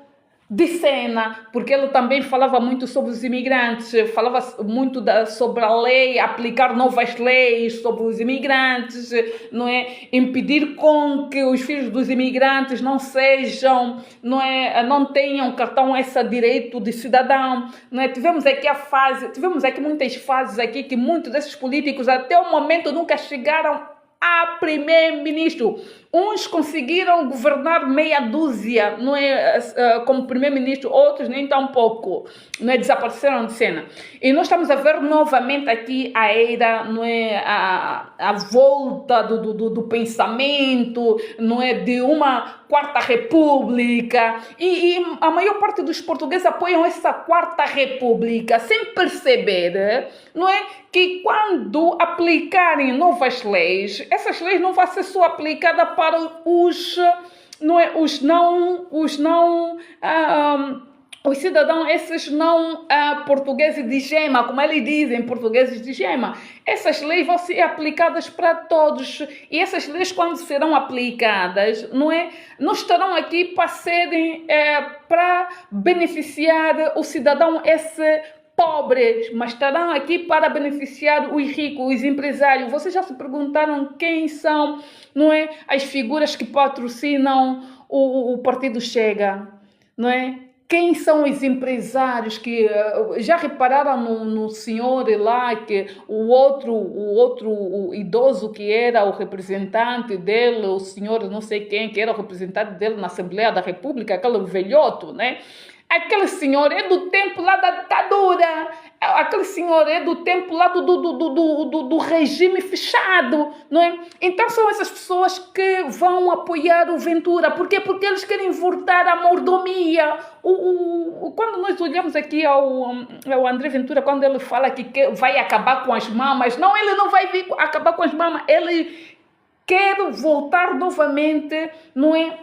de cena, porque ele também falava muito sobre os imigrantes, falava muito sobre a lei, aplicar novas leis sobre os imigrantes, não é? Impedir com que os filhos dos imigrantes não sejam, não é? Não tenham cartão esse direito de cidadão, não é? Tivemos aqui muitas fases aqui que muitos desses políticos até o momento nunca chegaram a primeiro-ministro. Uns conseguiram governar meia dúzia, não é, como primeiro-ministro, outros nem tão pouco, não é, desapareceram de cena. E nós estamos a ver novamente aqui a era, não é, a volta do pensamento, não é, de uma quarta república, e a maior parte dos portugueses apoiam essa quarta república, sem perceber, não é, que quando aplicarem novas leis, essas leis não vão ser só aplicadas para os cidadãos, esses não portugueses de gema, como eles dizem, portugueses de gema. Essas leis vão ser aplicadas para todos. E essas leis, quando serão aplicadas, não estarão aqui para serem, para beneficiar o cidadão pobres, mas estarão aqui para beneficiar os ricos, os empresários. Vocês já se perguntaram quem são, não é, as figuras que patrocinam o Partido Chega, não é? Quem são os empresários que já repararam no senhor lá, que o idoso que era o representante dele, o senhor não sei quem, que era o representante dele na Assembleia da República, aquele velhoto, né? Aquele senhor é do tempo lá da ditadura, aquele senhor é do tempo lá do regime fechado, não é? Então são essas pessoas que vão apoiar o Ventura. Por quê? Porque eles querem voltar à mordomia. Quando nós olhamos aqui ao André Ventura, quando ele fala que vai acabar com as mamas, não, ele não vai vir acabar com as mamas, ele quer voltar novamente, não é,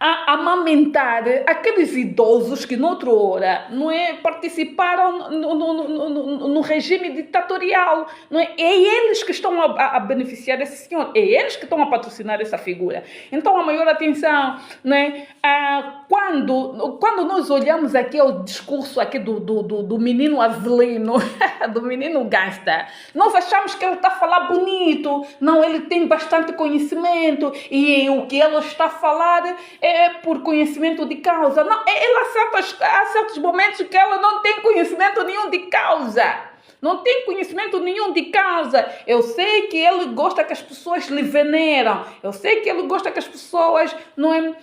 a amamentar aqueles idosos que noutra hora, não é, participaram no regime ditatorial, não é? É eles que estão a beneficiar desse senhor, é eles que estão a patrocinar essa figura. Então a maior atenção, não é? Quando nós olhamos aqui o discurso aqui do menino Avelino, do menino Gasta, nós achamos que ele está a falar bonito, não, ele tem bastante conhecimento e o que ele está a falar é por conhecimento de causa. Não, há certos momentos que ela não tem conhecimento nenhum de causa. Não tem conhecimento nenhum de causa. Eu sei que ele gosta que as pessoas lhe veneram. Eu sei que ele gosta que as pessoas, não é...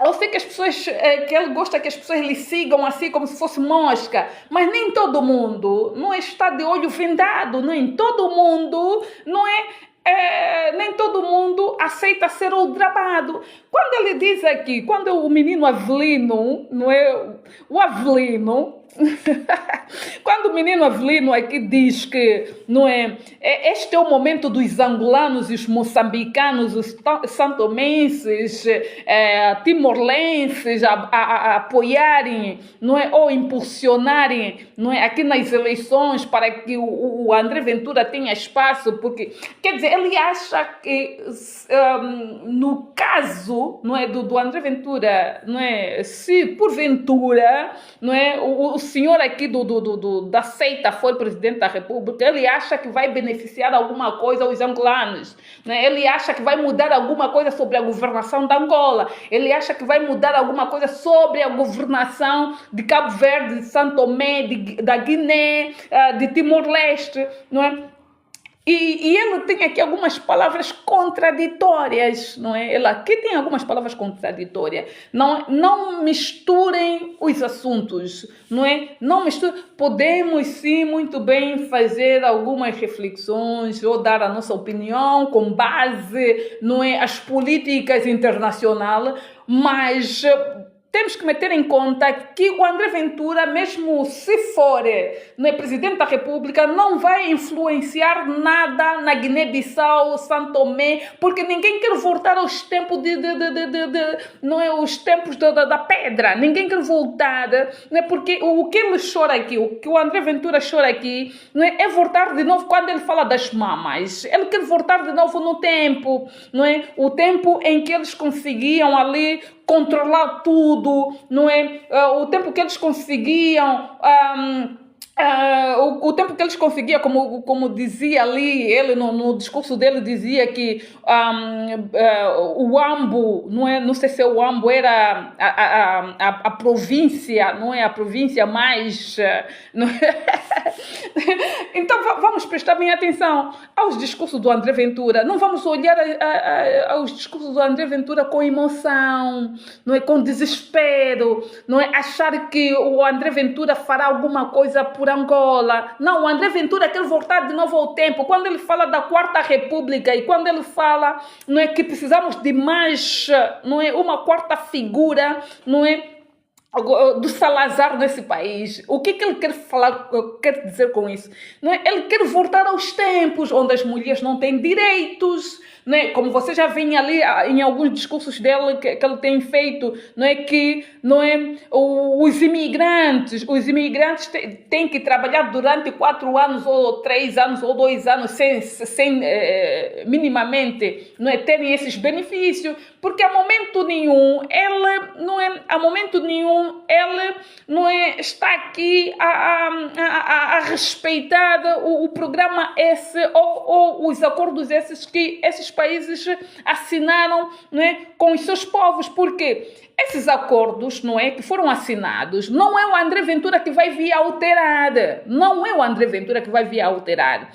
eu sei que ele gosta que as pessoas lhe sigam assim como se fosse mosca, mas nem todo mundo não está de olho vendado, nem todo mundo não nem todo mundo aceita ser aldrabado. Quando ele diz aqui, quando o menino Avelino, não é, o Avelino, quando o menino Avelino aqui diz que, não é, este é o momento dos angolanos e os moçambicanos, os santomenses, timorlenses a apoiarem, não é, ou impulsionarem, não é, aqui nas eleições para que o André Ventura tenha espaço, porque, quer dizer, ele acha que no caso, não é, do André Ventura, não é, se porventura, não é, o senhor aqui da seita foi presidente da República, ele acha que vai beneficiar alguma coisa aos angolanos, né? Ele acha que vai mudar alguma coisa sobre a governação da Angola, ele acha que vai mudar alguma coisa sobre a governação de Cabo Verde, de São Tomé, da Guiné, de Timor-Leste, não é? E ele tem aqui algumas palavras contraditórias, não é? Ele aqui tem algumas palavras contraditórias. Não misturem os assuntos, não é? Não misturem. Podemos sim muito bem fazer algumas reflexões ou dar a nossa opinião com base, não é, as políticas internacionais, mas temos que meter em conta que o André Ventura, mesmo se for presidente da República, não vai influenciar nada na Guiné-Bissau, São Tomé, porque ninguém quer voltar aos tempos os tempos da pedra. Ninguém quer voltar, porque o que ele chora aqui, o que o André Ventura chora aqui, é voltar de novo quando ele fala das mamas. Ele quer voltar de novo no tempo, o tempo em que eles conseguiam ali controlar tudo, o tempo que eles conseguiam o tempo que eles conseguiam, como dizia ali, ele no discurso dele dizia que o Ambo, não sei se o Ambo era a província, a província mais... Então vamos prestar bem atenção aos discursos do André Ventura, não vamos olhar aos discursos do André Ventura com emoção, com desespero, achar que o André Ventura fará alguma coisa por Angola. Não, o André Ventura quer voltar de novo ao tempo. Quando ele fala da Quarta República e quando ele fala que precisamos de mais uma quarta figura, do Salazar nesse país. O que ele quer falar, quer dizer com isso? Ele quer voltar aos tempos onde as mulheres não têm direitos, como você já vê ali em alguns discursos dele que ele tem feito, que os imigrantes têm que trabalhar durante 4 anos ou 3 anos ou 2 anos sem minimamente terem esses benefícios, porque a momento nenhum ele está aqui a respeitar o programa esse ou os acordos esses que esses países assinaram com os seus povos, porque esses acordos que foram assinados, não é o André Ventura que vai vir alterar, não é o André Ventura que vai vir alterar,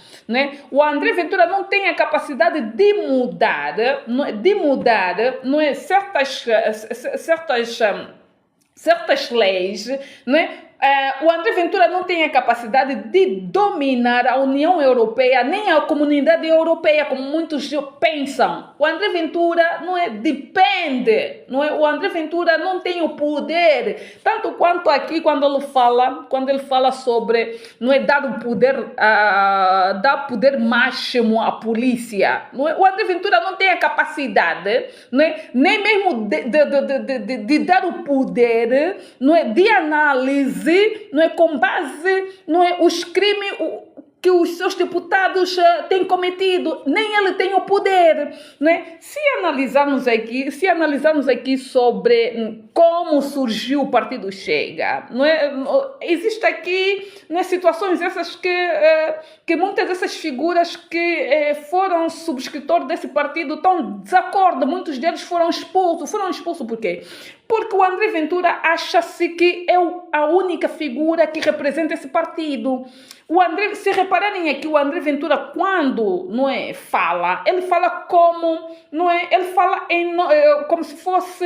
o André Ventura não tem a capacidade de mudar, certas leis, o André Ventura não tem a capacidade de dominar a União Europeia, nem a comunidade europeia, como muitos pensam. O André Ventura depende, o André Ventura não tem o poder, tanto quanto aqui quando ele fala sobre dar poder máximo à polícia. O André Ventura não tem a capacidade, nem mesmo de dar o poder, de análise, com base os crimes que os seus deputados têm cometido, nem ele tem o poder, Se analisarmos aqui sobre como surgiu o Partido Chega, existe aqui situações essas que muitas dessas figuras que foram subscritores desse partido estão em desacordo, muitos deles foram expulsos por quê? Porque o André Ventura acha-se que é a única figura que representa esse partido. Se repararem aqui, o André Ventura, quando fala, ele fala como, ele fala como se fosse,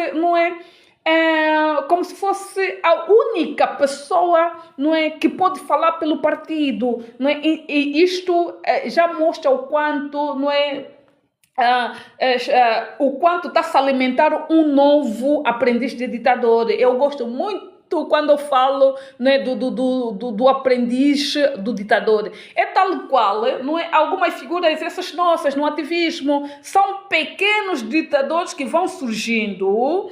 como se fosse a única pessoa, que pode falar pelo partido, e isto já mostra o quanto, o quanto está a se alimentar um novo aprendiz de ditador. Eu gosto muito quando eu falo do aprendiz do ditador. É tal qual, algumas figuras essas nossas no ativismo são pequenos ditadores que vão surgindo,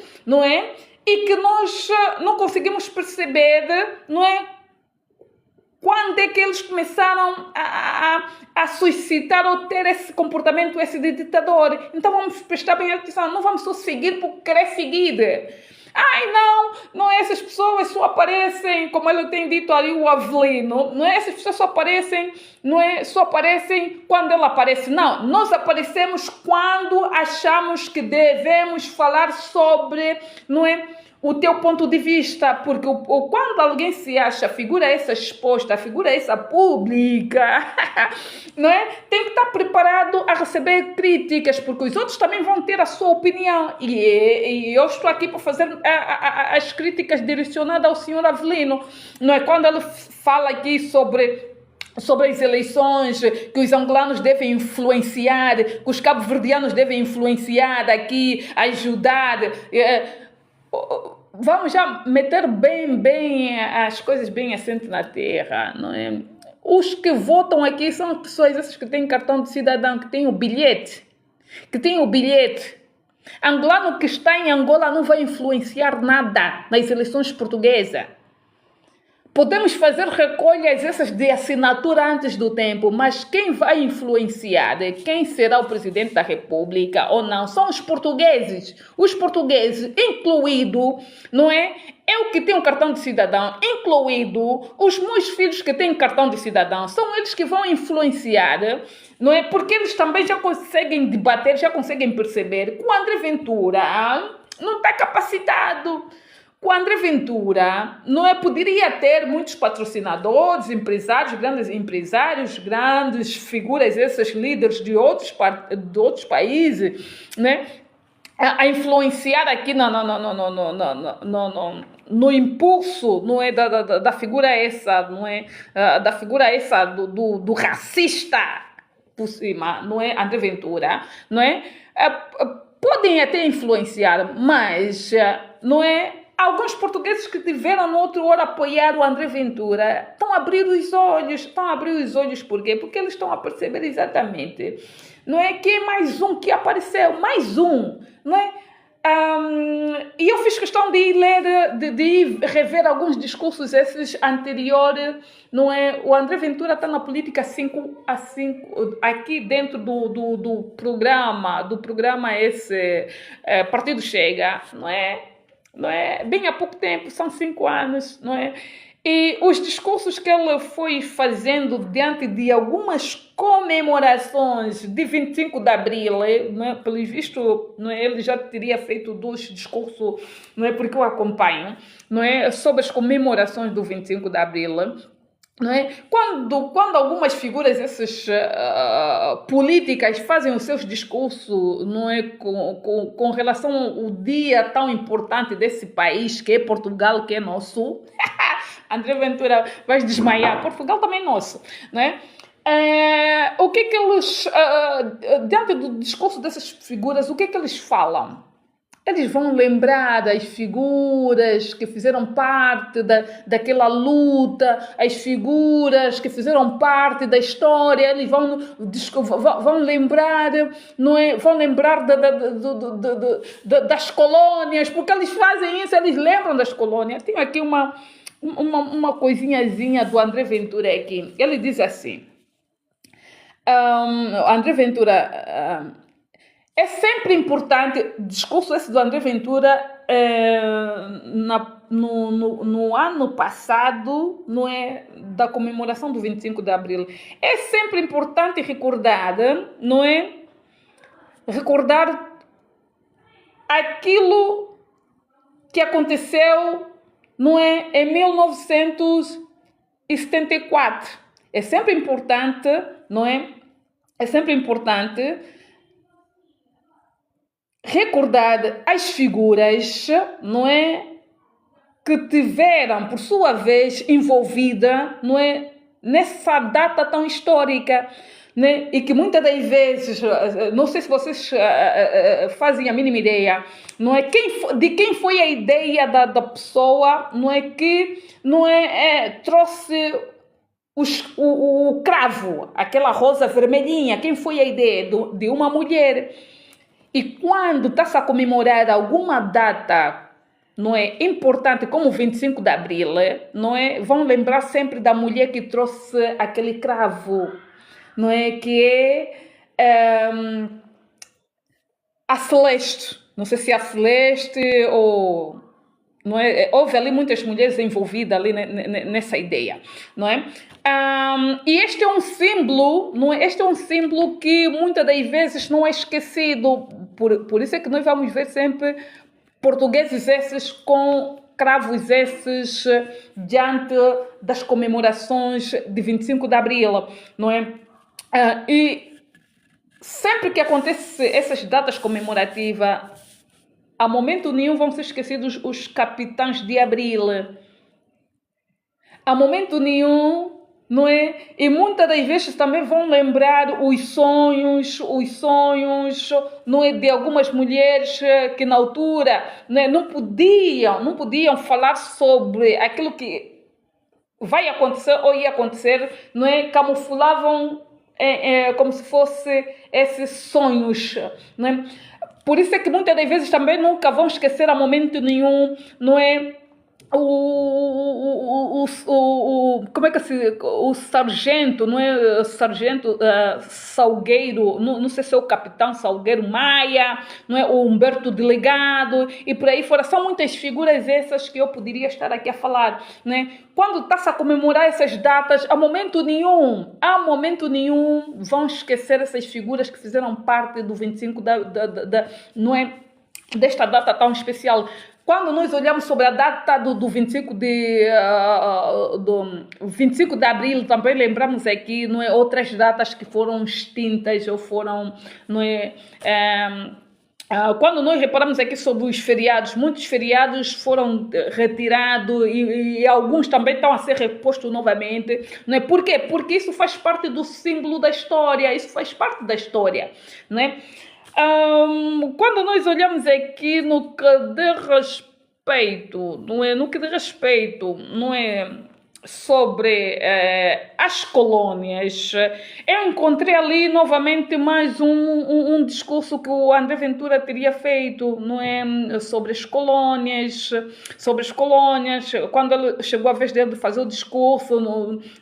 e que nós não conseguimos perceber, quando é que eles começaram a suscitar ou ter esse comportamento, esse de ditador. Então vamos prestar bem atenção, não vamos só seguir por querer seguir. Ai, não, essas pessoas só aparecem, como ele tem dito ali, o Avelino, essas pessoas só aparecem, só aparecem quando ele aparece. Não, nós aparecemos quando achamos que devemos falar sobre, o teu ponto de vista, porque quando alguém se acha figura essa exposta, figura essa pública, tem que estar preparado a receber críticas, porque os outros também vão ter a sua opinião, e eu estou aqui para fazer as críticas direcionadas ao senhor Avelino, quando ele fala aqui sobre as eleições, que os angolanos devem influenciar, que os cabo-verdianos devem influenciar aqui, ajudar. vamos já meter bem as coisas bem assentes na terra, não é? Os que votam aqui são as pessoas essas que têm cartão de cidadão, que têm o bilhete. Angolano que está em Angola não vai influenciar nada nas eleições portuguesas. Podemos fazer recolhas essas de assinatura antes do tempo, mas quem vai influenciar quem será o presidente da República ou não são os portugueses. Os portugueses, incluído, não é? Eu que tenho cartão de cidadão, incluído os meus filhos que têm cartão de cidadão, são eles que vão influenciar, não é? Porque eles também já conseguem debater, já conseguem perceber que o André Ventura não está capacitado. O André Ventura não é, poderia ter muitos patrocinadores, empresários, grandes figuras, esses líderes de outros países, né? A influenciar aqui no impulso, não é, da figura essa, não é, da figura essa do racista por cima, não é, André Ventura, não é? Podem até influenciar, mas não é. Alguns portugueses que tiveram no outro hora apoiar o André Ventura estão a abrir os olhos, por quê? Porque eles estão a perceber exatamente, não é, que é mais um que apareceu, não é? E eu fiz questão de ir ler, de ir rever alguns discursos esses anteriores, não é? O André Ventura está na política aqui dentro do programa esse Partido Chega, não é? Não é? Bem há pouco tempo, são 5 anos, não é? E os discursos que ele foi fazendo diante de algumas comemorações de 25 de Abril, não é? Pelo visto, não é? Ele já teria feito 2 discursos, não é? Porque eu acompanho, não é? Sobre as comemorações do 25 de Abril. Não é? Quando algumas figuras essas políticas fazem os seus discursos, não é, com relação ao dia tão importante desse país que é Portugal, que é nosso, André Ventura vai desmaiar. Portugal também é nosso, não é? O que é que eles, diante do discurso dessas figuras, o que é que eles falam? Eles vão lembrar das figuras que fizeram parte daquela luta, as figuras que fizeram parte da história, eles vão lembrar, não é? Vão lembrar das colônias, porque eles fazem isso, eles lembram das colônias. Tenho aqui uma coisinhazinha do André Ventura aqui. Ele diz assim, André Ventura... É sempre importante, discurso esse do André Ventura no ano passado, não é, da comemoração do 25 de Abril. É sempre importante recordar, não é? Recordar aquilo que aconteceu, não é, em 1974. É sempre importante, não é? É sempre importante recordar as figuras, não é, que tiveram, por sua vez, envolvida, não é, nessa data tão histórica, né? E que muitas das vezes, não sei se vocês fazem a mínima ideia, não é, de quem foi a ideia da pessoa, não é, que não trouxe o cravo, aquela rosa vermelhinha, quem foi a ideia de uma mulher. E quando está-se a comemorar alguma data, não é, importante, como o 25 de Abril, não é, vão lembrar sempre da mulher que trouxe aquele cravo, não é, que é a Celeste. Não sei se é a Celeste ou... Não é? Houve ali muitas mulheres envolvidas ali nessa ideia, não é? E este é um símbolo, não é? Este é um símbolo que muitas das vezes não é esquecido, por isso é que nós vamos ver sempre portugueses esses com cravos esses diante das comemorações de 25 de Abril, não é? E sempre que acontecem essas datas comemorativas, a momento nenhum vão ser esquecidos os capitães de Abril. A momento nenhum não é? E muitas das vezes também vão lembrar os sonhos, não é, de algumas mulheres que na altura, né, não podiam falar sobre aquilo que vai acontecer ou ia acontecer, não é? Camuflavam como se fosse esses sonhos, não é? Por isso é que muitas das vezes também nunca vão esquecer a momento nenhum, não é? Como é que o sargento, não é? Sargento Salgueiro, não sei se é o capitão Salgueiro Maia, não é? O Humberto Delegado e por aí fora. São muitas figuras essas que eu poderia estar aqui a falar, né? Quando está-se a comemorar essas datas, a momento nenhum vão esquecer essas figuras que fizeram parte do 25 não é? Desta data tão especial. Quando nós olhamos sobre a data do 25 de abril, também lembramos aqui, não é, outras datas que foram extintas ou foram, não é, quando nós reparamos aqui sobre os feriados, muitos feriados foram retirados e alguns também estão a ser repostos novamente, não é? Por quê? Porque isso faz parte do símbolo da história, isso faz parte da história, não é? Quando nós olhamos aqui no que diz respeito, não é? No que diz respeito, não é? Sobre as colônias, eu encontrei ali novamente mais um discurso que o André Ventura teria feito, não é? Sobre as colônias, quando ele chegou a vez dele de fazer o discurso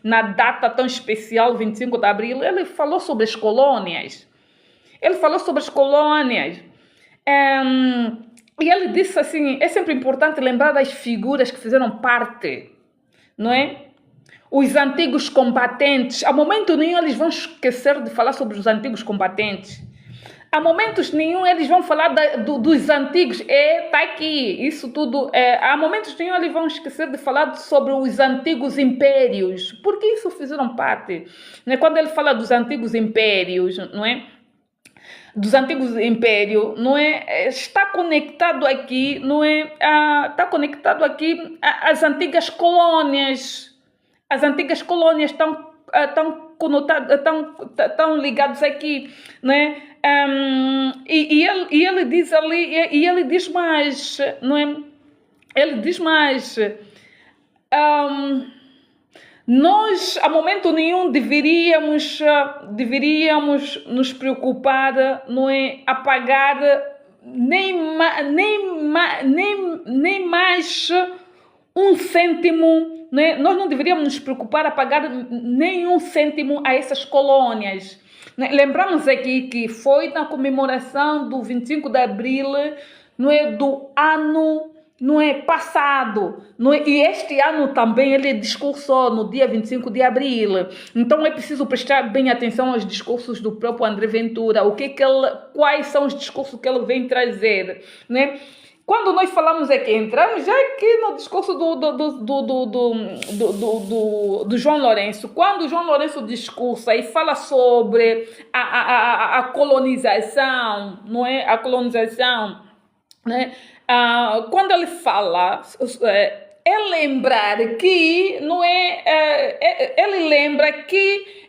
na data tão especial, 25 de abril, ele falou sobre as colônias. E ele disse assim, é sempre importante lembrar das figuras que fizeram parte, não é? Os antigos combatentes, a momento nenhum eles vão esquecer de falar sobre os antigos combatentes. A momentos nenhum eles vão falar dos antigos, tá aqui, isso tudo, a momentos nenhum eles vão esquecer de falar sobre os antigos impérios, porque isso fizeram parte, né? Quando ele fala dos antigos impérios, não é? Dos antigos impérios, não é? Está conectado aqui, não é? Está conectado aqui às antigas colônias. As antigas colônias estão conotadas, estão ligadas aqui, né? E ele diz ali, e ele diz mais, não é? Ele diz mais. Nós, a momento nenhum, deveríamos nos preocupar, não é, a pagar nem mais um cêntimo, né? Nós não deveríamos nos preocupar a pagar nem um cêntimo a essas colônias. Né? Lembramos aqui que foi na comemoração do 25 de abril, não é, do ano, não é, passado, não é? E este ano também ele discursou no dia 25 de abril. Então é preciso prestar bem atenção aos discursos do próprio André Ventura, quais são os discursos que ele vem trazer, né? Quando nós falamos aqui, entramos já aqui no discurso do João Lourenço. Quando o João Lourenço discursa e fala sobre a colonização, não é? A colonização, né? Quando ele fala, lembrar que, não é? Ele lembra que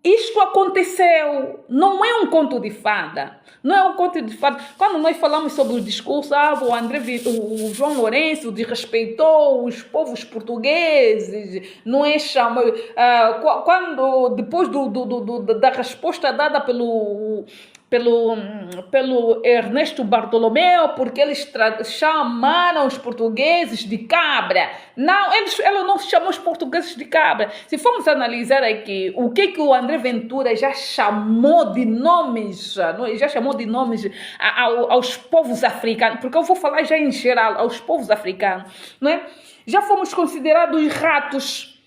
isto aconteceu, não é um conto de fada. Não é um conto de fada. Quando nós falamos sobre o discurso, o João Lourenço desrespeitou os povos portugueses, não é? Quando depois da resposta dada pelo Ernesto Bartolomeu, porque eles chamaram os portugueses de cabra. Não, ele não chamou os portugueses de cabra. Se formos analisar aqui o que o André Ventura já chamou de nomes, aos povos africanos, porque eu vou falar já em geral, aos povos africanos, não é? Já fomos considerados ratos,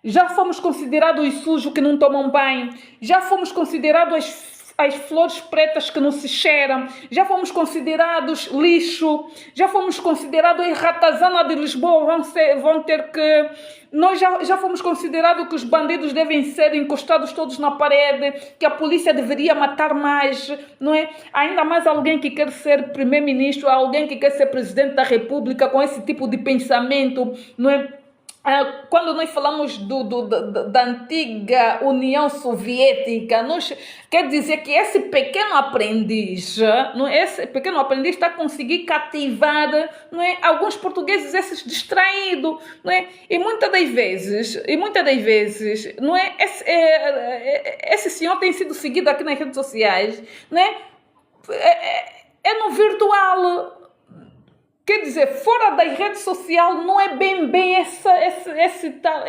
já fomos considerados sujos que não tomam banho, já fomos considerados as flores pretas que não se cheiram, já fomos considerados lixo, já fomos considerados a ratazana de Lisboa, vão ter que... Nós já fomos considerados que os bandidos devem ser encostados todos na parede, que a polícia deveria matar mais, não é? Ainda mais alguém que quer ser primeiro-ministro, alguém que quer ser presidente da república com esse tipo de pensamento, não é? quando nós falamos da antiga União Soviética, quer dizer que esse pequeno aprendiz, não é? Esse pequeno aprendiz está a conseguir cativar, não é? Alguns portugueses esses distraídos, não é? E muitas das vezes, não é? Esse senhor tem sido seguido aqui nas redes sociais, não é? É no virtual. Quer dizer, fora da rede social não é bem esse tal.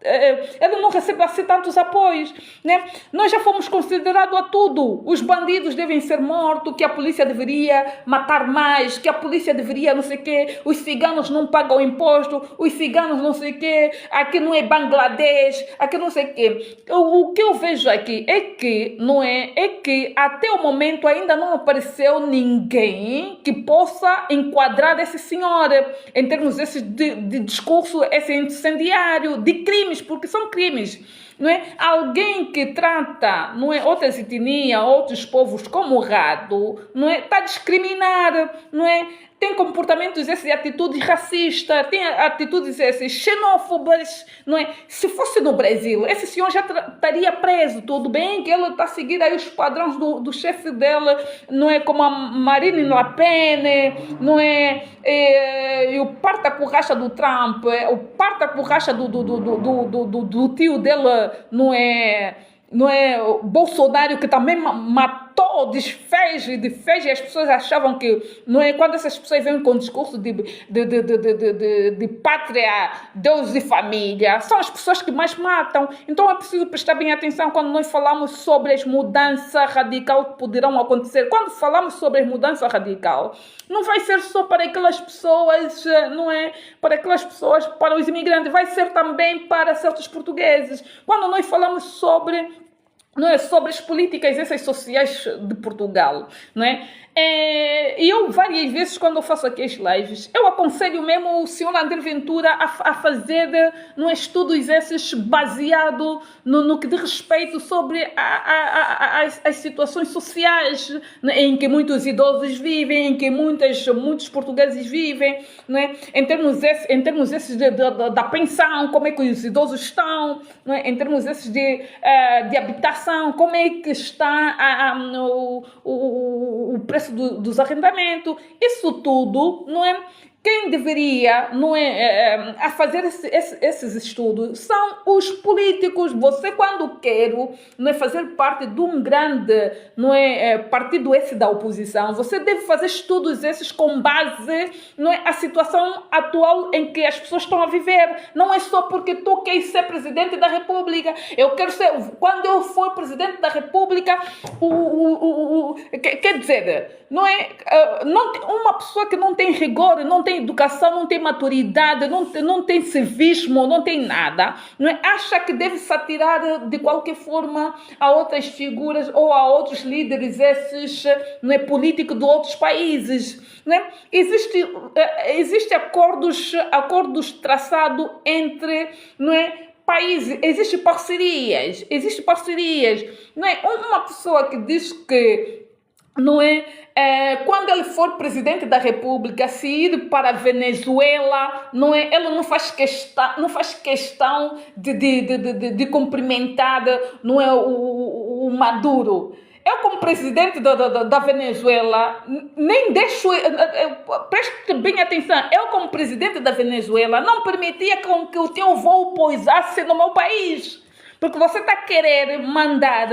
Ele não recebe assim tantos apoios, né? Nós já fomos considerados a tudo. Os bandidos devem ser mortos, que a polícia deveria matar mais, que a polícia deveria não sei o quê, os ciganos não pagam imposto, os ciganos não sei o quê, aqui não é Bangladesh, aqui não sei o quê. O que eu vejo aqui é que, não é? É que até o momento ainda não apareceu ninguém que possa enquadrar esse senhor em termos de discurso, esse incendiário, de crime, porque são crimes, não é? Alguém que trata, não é, outras etnias, outros povos como gado, não é? Está a discriminar, não é? Tem comportamentos e atitudes racistas, tem atitudes xenófobas, não é? Se fosse no Brasil, esse senhor já estaria preso. Tudo bem que ele está a seguir aí os padrões do chefe dela, não é? Como a Marine Le Pen, não é? E o parta-borracha do Trump, o parta-borracha do tio dela, não é? Não é o Bolsonaro, que também matou, desfez, e as pessoas achavam que, não é? Quando essas pessoas vêm com discurso de pátria, Deus e família, são as pessoas que mais matam. Então é preciso prestar bem atenção quando nós falamos sobre as mudanças radicais que poderão acontecer. Quando falamos sobre as mudanças radicais, não vai ser só para aquelas pessoas, não é? Para aquelas pessoas, para os imigrantes, vai ser também para certos portugueses. Quando nós falamos sobre, não é, sobre as políticas essas sociais de Portugal, não é? E eu várias vezes, quando eu faço aqui as lives, eu aconselho mesmo o senhor André Ventura a fazer, não é, estudos esses baseado no que diz respeito sobre as situações sociais, né, em que muitos idosos vivem, em que muitos portugueses vivem, né, em termos esses da pensão, como é que os idosos estão, né, em termos esses de habitação, como é que está o preço dos arrendamentos, isso tudo, não é? Quem deveria, não é, a fazer esses estudos são os políticos. Você, quando quer, não é, fazer parte de um grande, não é, partido esse da oposição, você deve fazer estudos esses com base, não é, a situação atual em que as pessoas estão a viver. Não é só porque tu queres ser presidente da República. Eu quero ser, quando eu for presidente da República, quer dizer, não é, uma pessoa que não tem rigor, não tem educação, não tem maturidade, não tem civismo, não tem nada, não é? Acha que deve se atirar de qualquer forma a outras figuras ou a outros líderes esses, não é, políticos de outros países, não é? Existe acordos traçados entre, não é, países, existem parcerias, não é? Uma pessoa que diz que, não é, quando ele for presidente da República, se ir para a Venezuela, não é, ele não faz questão de cumprimentar, não é, o Maduro. Eu, como presidente da Venezuela, nem deixo, preste bem atenção, eu, como presidente da Venezuela, não permitia que o teu voo pousasse no meu país. Porque você está a querer mandar,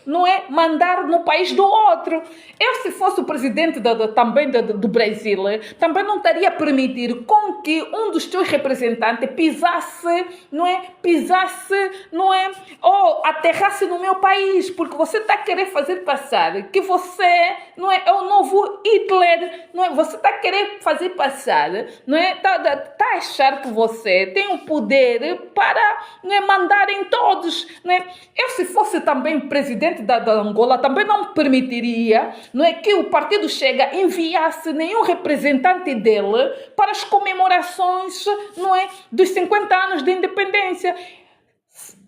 não é? Mandar no país do outro. Eu, se fosse o presidente também do Brasil, também não estaria a permitir com que um dos teus representantes pisasse, não é? Ou aterrasse no meu país. Porque você está a querer fazer passar que você, não é o novo Hitler, não é? Você está a querer fazer passar, não é? Está a achar que você tem o poder para, não é, mandar em todos. Né? Eu, se fosse também presidente da Angola, também não permitiria, não é, que o partido Chega enviasse nenhum representante dele para as comemorações, não é, dos 50 anos de independência.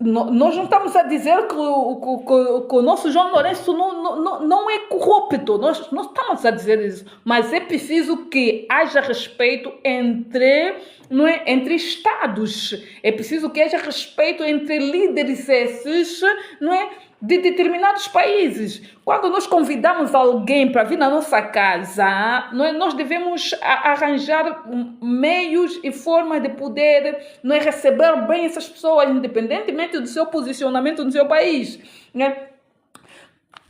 nós não estamos a dizer que o nosso João Lourenço não é corrupto, nós não estamos a dizer isso, mas é preciso que haja respeito entre, não é, entre Estados, é preciso que haja respeito entre líderes esses, não é, de determinados países. Quando nós convidamos alguém para vir na nossa casa, não é, nós devemos arranjar meios e formas de poder, não é, receber bem essas pessoas, independentemente do seu posicionamento no seu país. Né?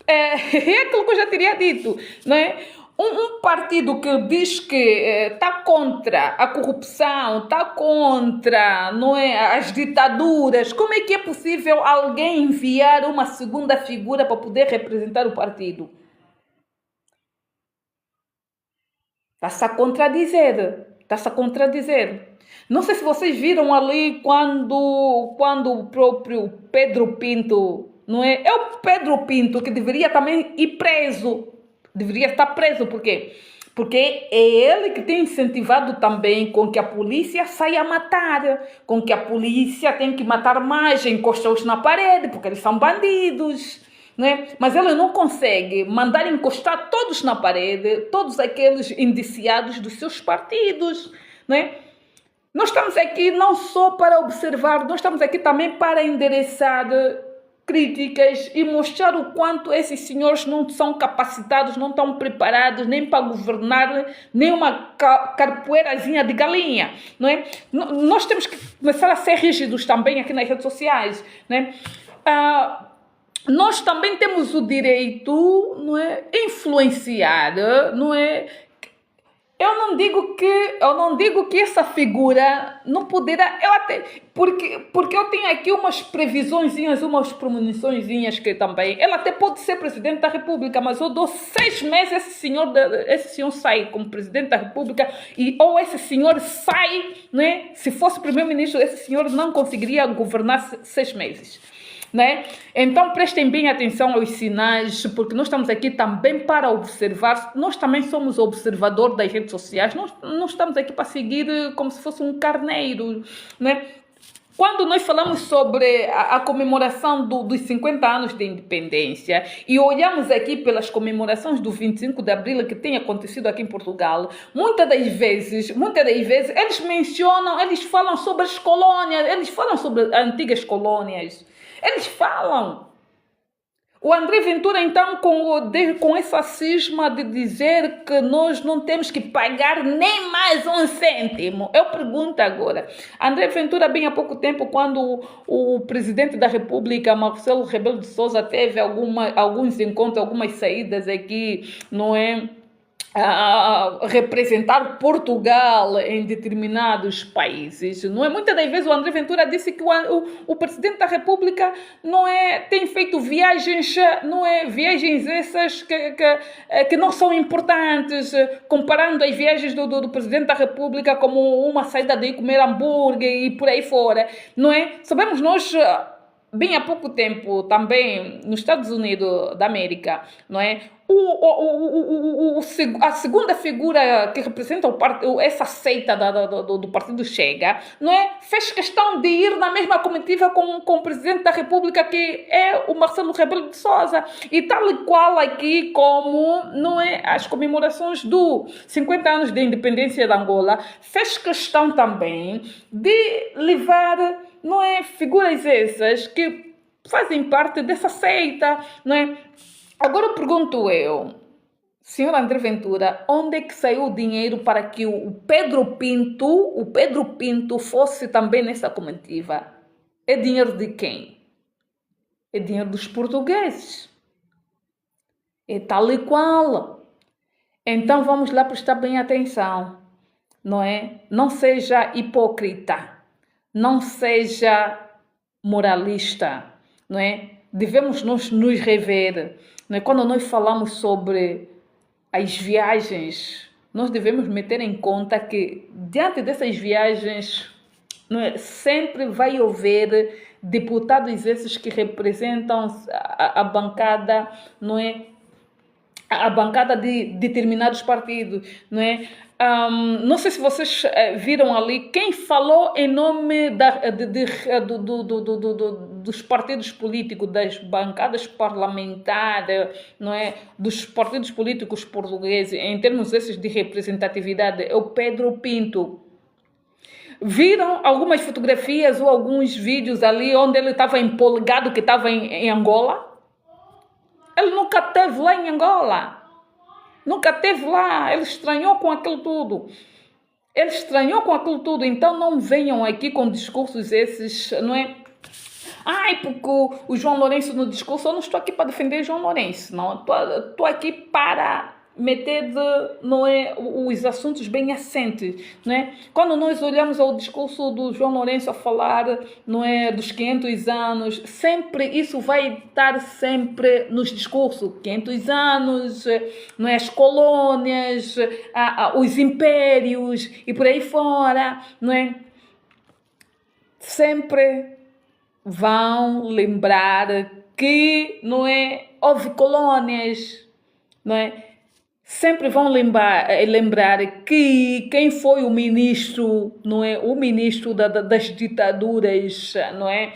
É aquilo que eu já teria dito. Né? Um partido que diz que está contra a corrupção, está contra, não é, as ditaduras, como é que é possível alguém enviar uma segunda figura para poder representar o partido? Está-se a contradizer. Está-se a contradizer. Não sei se vocês viram ali quando o próprio Pedro Pinto, não é? É o Pedro Pinto que deveria também ir preso. Deveria estar preso, por quê? Porque é ele que tem incentivado também com que a polícia saia a matar, com que a polícia tem que matar mais, encostar-os na parede, porque eles são bandidos. Né? Mas ele não consegue mandar encostar todos na parede, todos aqueles indiciados dos seus partidos. Né? Nós estamos aqui não só para observar, nós estamos aqui também para endereçar críticas e mostrar o quanto esses senhores não são capacitados, não estão preparados nem para governar nem uma carpoeirazinha de galinha, não é? Nós temos que começar a ser rígidos também aqui nas redes sociais, né? Nós também temos o direito, não é, influenciar, não é? Eu não digo que essa figura não poderá, porque eu tenho aqui umas previsõezinhas, umas premoniçõezinhas que também, ela até pode ser presidente da República, mas eu dou 6 meses, esse senhor sai como presidente da República, ou esse senhor sai, né? Se fosse primeiro-ministro, esse senhor não conseguiria governar 6 meses. Né? Então prestem bem atenção aos sinais, porque nós estamos aqui também para observar, nós também somos observador das redes sociais, nós não estamos aqui para seguir como se fosse um carneiro, né? Quando nós falamos sobre a comemoração dos 50 anos de independência e olhamos aqui pelas comemorações do 25 de abril que tem acontecido aqui em Portugal, muitas das vezes eles mencionam, eles falam sobre as colônias, eles falam sobre as antigas colônias. Eles falam. O André Ventura, então, com essa cisma de dizer que nós não temos que pagar nem mais um cêntimo. Eu pergunto agora. André Ventura, bem há pouco tempo, quando o presidente da República, Marcelo Rebelo de Sousa, teve alguns encontros, algumas saídas aqui, não é? A representar Portugal em determinados países, não é? Muitas das vezes o André Ventura disse que o presidente da República não é, tem feito viagens, não é, viagens essas que não são importantes, comparando as viagens do presidente da República como uma saída de ir comer hambúrguer e por aí fora, não é? Sabemos nós, bem há pouco tempo também nos Estados Unidos da América, não é? A segunda figura que representa essa seita do Partido Chega, não é? Fez questão de ir na mesma comitiva com o presidente da República, que é o Marcelo Rebelo de Sousa, e tal e qual aqui como, não é, as comemorações dos 50 anos de independência da Angola, fez questão também de levar, não é, figuras essas que fazem parte dessa seita, não é? Agora pergunto eu, senhor André Ventura, onde é que saiu o dinheiro para que o Pedro Pinto fosse também nessa comitiva? É dinheiro de quem? É dinheiro dos portugueses. É tal e qual. Então vamos lá prestar bem atenção, não é? Não seja hipócrita, não seja moralista, não é? Devemos nos rever. Né? Quando nós falamos sobre as viagens, nós devemos meter em conta que diante dessas viagens, não é, sempre vai haver deputados esses que representam a bancada, não é, a bancada de determinados partidos, não é? Não sei se vocês viram ali quem falou em nome dos partidos políticos, das bancadas parlamentares, não é? Dos partidos políticos portugueses, em termos esses de representatividade, é o Pedro Pinto. Viram algumas fotografias ou alguns vídeos ali onde ele estava empolgado que estava em Angola? Ele nunca esteve lá em Angola. Nunca esteve lá. Ele estranhou com aquilo tudo. Ele estranhou com aquilo tudo. Então não venham aqui com discursos esses, não é? Ai, porque o João Lourenço no discurso, eu não estou aqui para defender João Lourenço, não. Estou aqui para meter não é, os assuntos bem assentes, não é? Quando nós olhamos ao discurso do João Lourenço a falar, não é, dos 500 anos, sempre isso vai estar sempre nos discursos, 500 anos, não é, as colônias, os impérios e por aí fora, não é? Sempre vão lembrar que, não é, houve colônias, não é? Sempre vão lembrar que quem foi o ministro, não é? O ministro das ditaduras, não é?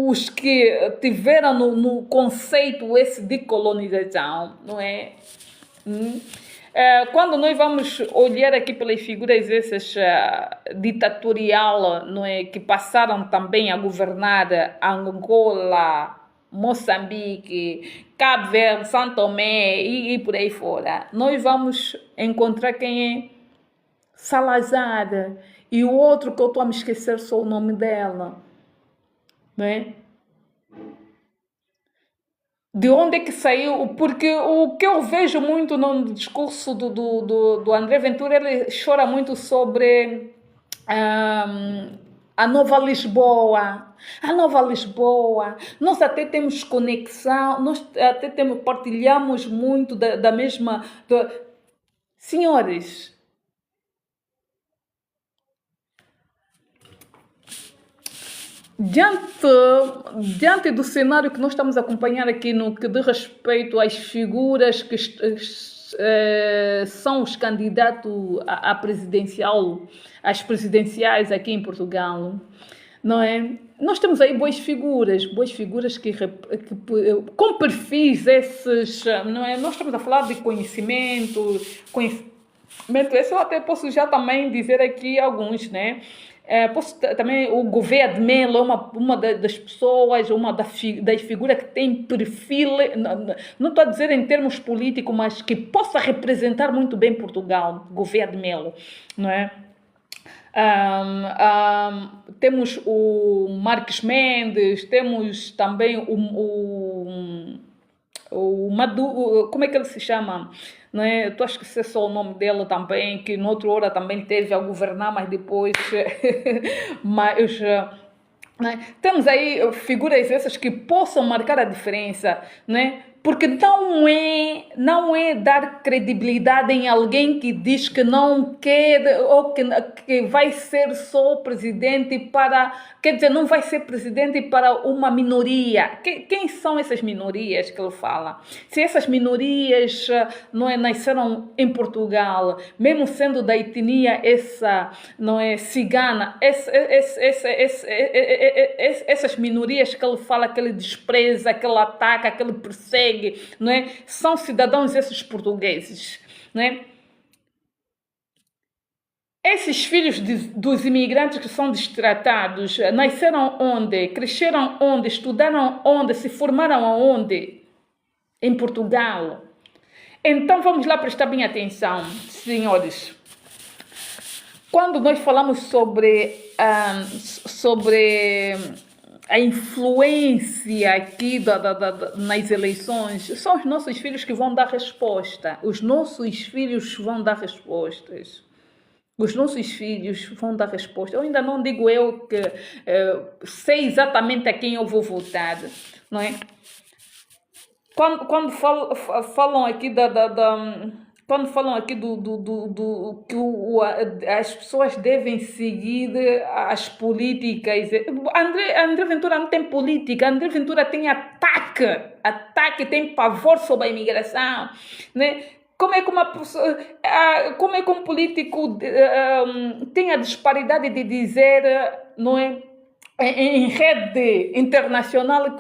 Os que tiveram no conceito esse de colonização, não é? Quando nós vamos olhar aqui pelas figuras essas ditatorial, não é? Que passaram também a governar Angola, Moçambique, Cabo Verde, São Tomé e por aí fora, nós vamos encontrar quem é Salazar e o outro que eu estou a me esquecer só o nome dela, não é? De onde é que saiu? Porque o que eu vejo muito no discurso do André Ventura, ele chora muito sobre a Nova Lisboa. A Nova Lisboa, nós até temos conexão, nós até partilhamos muito da mesma... Senhores, diante do cenário que nós estamos a acompanhar aqui no que diz respeito às figuras que são os candidatos à presidencial, às presidenciais aqui em Portugal, não é? Nós temos aí boas figuras que com perfis esses, não é? Nós estamos a falar de conhecimento, esse eu até posso já também dizer aqui alguns, né? Posso também, o Gouveia de Melo é uma das pessoas, das figuras que tem perfil, não estou a dizer em termos políticos, mas que possa representar muito bem Portugal, Gouveia de Melo, não é? Temos o Marques Mendes, temos também o Maduro, como é que ele se chama? Não é? Tu acho que sei só o nome dele também, que noutra hora também teve a governar, mas depois... mas, né? Temos aí figuras essas que possam marcar a diferença, né? Porque não é dar credibilidade em alguém que diz que não quer ou que vai ser só presidente para... Quer dizer, não vai ser presidente para uma minoria. Quem são essas minorias que ele fala? Se essas minorias não é, nasceram em Portugal, mesmo sendo da etnia essa, não é, cigana, essas minorias que ele fala, que ele despreza, que ele ataca, que ele persegue, não é? São cidadãos esses portugueses, não é? Esses filhos dos imigrantes que são destratados, nasceram onde? Cresceram onde? Estudaram onde? Se formaram aonde? Em Portugal. Então vamos lá prestar bem atenção, senhores. Quando nós falamos sobre a influência aqui nas eleições, são os nossos filhos que vão dar resposta. Os nossos filhos vão dar respostas. Os nossos filhos vão dar resposta. Eu ainda não digo eu que sei exatamente a quem eu vou votar, não é? Quando falam aqui quando falam aqui que as pessoas devem seguir as políticas, André Ventura não tem política, André Ventura tem ataque ataque, tem pavor sobre a imigração, né? Como é que uma pessoa, como é que um político tem a disparidade de dizer, não é, em rede internacional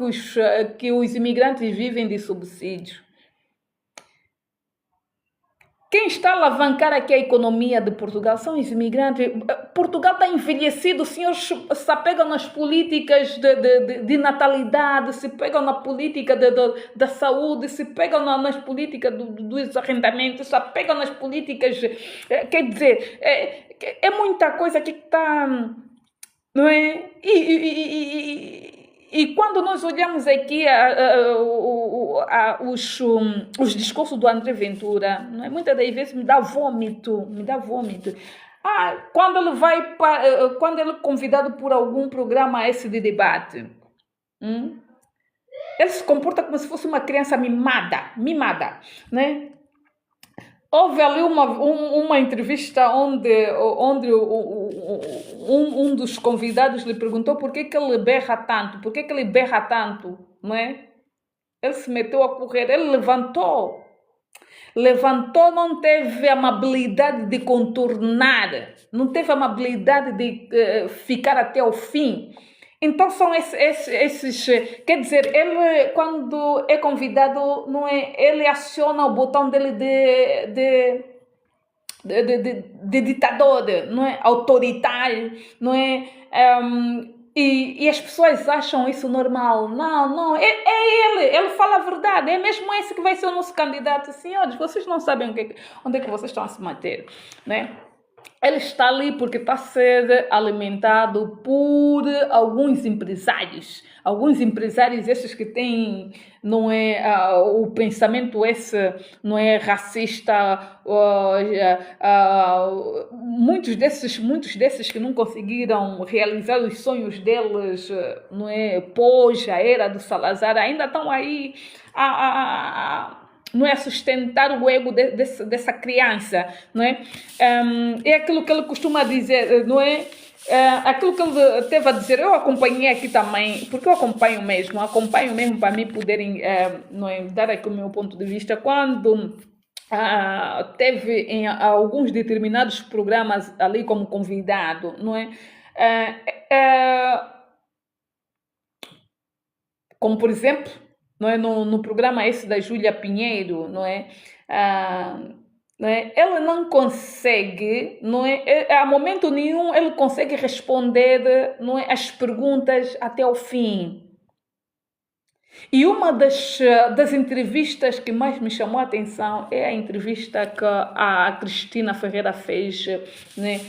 que os imigrantes vivem de subsídios? Quem está a alavancar aqui a economia de Portugal são os imigrantes. Portugal está envelhecido, os senhores se apegam nas políticas de natalidade, se pegam na política da saúde, se pegam nas políticas dos arrendamentos, se apegam nas políticas. Quer dizer, é muita coisa que está. Não é? E quando nós olhamos aqui os discursos do André Ventura, não é? Muitas das vezes me dá vômito, me dá vômito. Quando ele vai quando ele é convidado por algum programa esse de debate, ele se comporta como se fosse uma criança mimada, né? Houve ali uma entrevista onde um dos convidados lhe perguntou por que ele berra tanto, não é? Ele se meteu a correr, ele levantou, não teve amabilidade de contornar, não teve amabilidade de ficar até o fim. Então são esses, quer dizer, ele quando é convidado, não é, ele aciona o botão dele de ditador, não é, autoritário, não é, e as pessoas acham isso normal. Não, ele fala a verdade, é mesmo esse que vai ser o nosso candidato. Senhores, vocês não sabem onde é que vocês estão a se manter, né? Ele está ali porque está a ser alimentado por alguns empresários esses que têm, não é, o pensamento esse, não é, racista, muitos desses que não conseguiram realizar os sonhos deles, não é, pós a era do Salazar, ainda estão aí não é, sustentar o ego dessa criança, não é? É aquilo que ele costuma dizer, não é? Aquilo que ele teve a dizer, eu acompanhei aqui também, porque eu acompanho mesmo para mim poderem não é, dar aqui o meu ponto de vista, quando teve em alguns determinados programas ali como convidado, não é? Como por exemplo, não é, no programa esse da Júlia Pinheiro, não é? Não é? Ele não consegue, não é? A momento nenhum ele consegue responder, não é, as perguntas até o fim. E uma das entrevistas que mais me chamou a atenção é a entrevista que a Cristina Ferreira fez, né,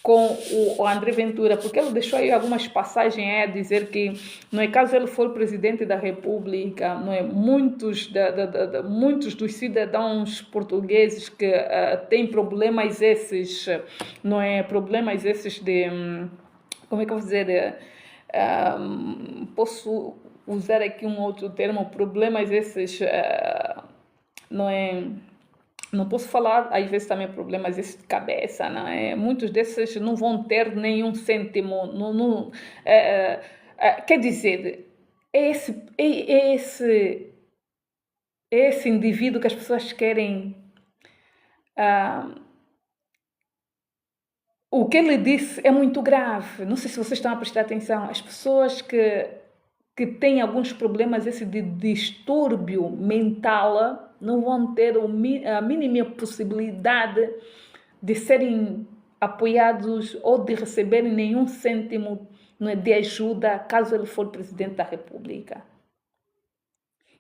com o André Ventura, porque ele deixou aí algumas passagens a dizer que, não é, caso ele for presidente da República, não é, muitos dos cidadãos portugueses que têm problemas esses, não é, problemas esses de, como é que eu vou dizer, posso usar aqui um outro termo, problemas esses, não é, não posso falar, às vezes também problemas esses de cabeça, não é? Muitos desses não vão ter nenhum cêntimo, quer dizer, esse indivíduo que as pessoas querem, o que ele disse é muito grave, não sei se vocês estão a prestar atenção, as pessoas que têm alguns problemas esse de distúrbio mental não vão ter a mínima possibilidade de serem apoiados ou de receberem nenhum cêntimo, não é, de ajuda caso ele for presidente da República.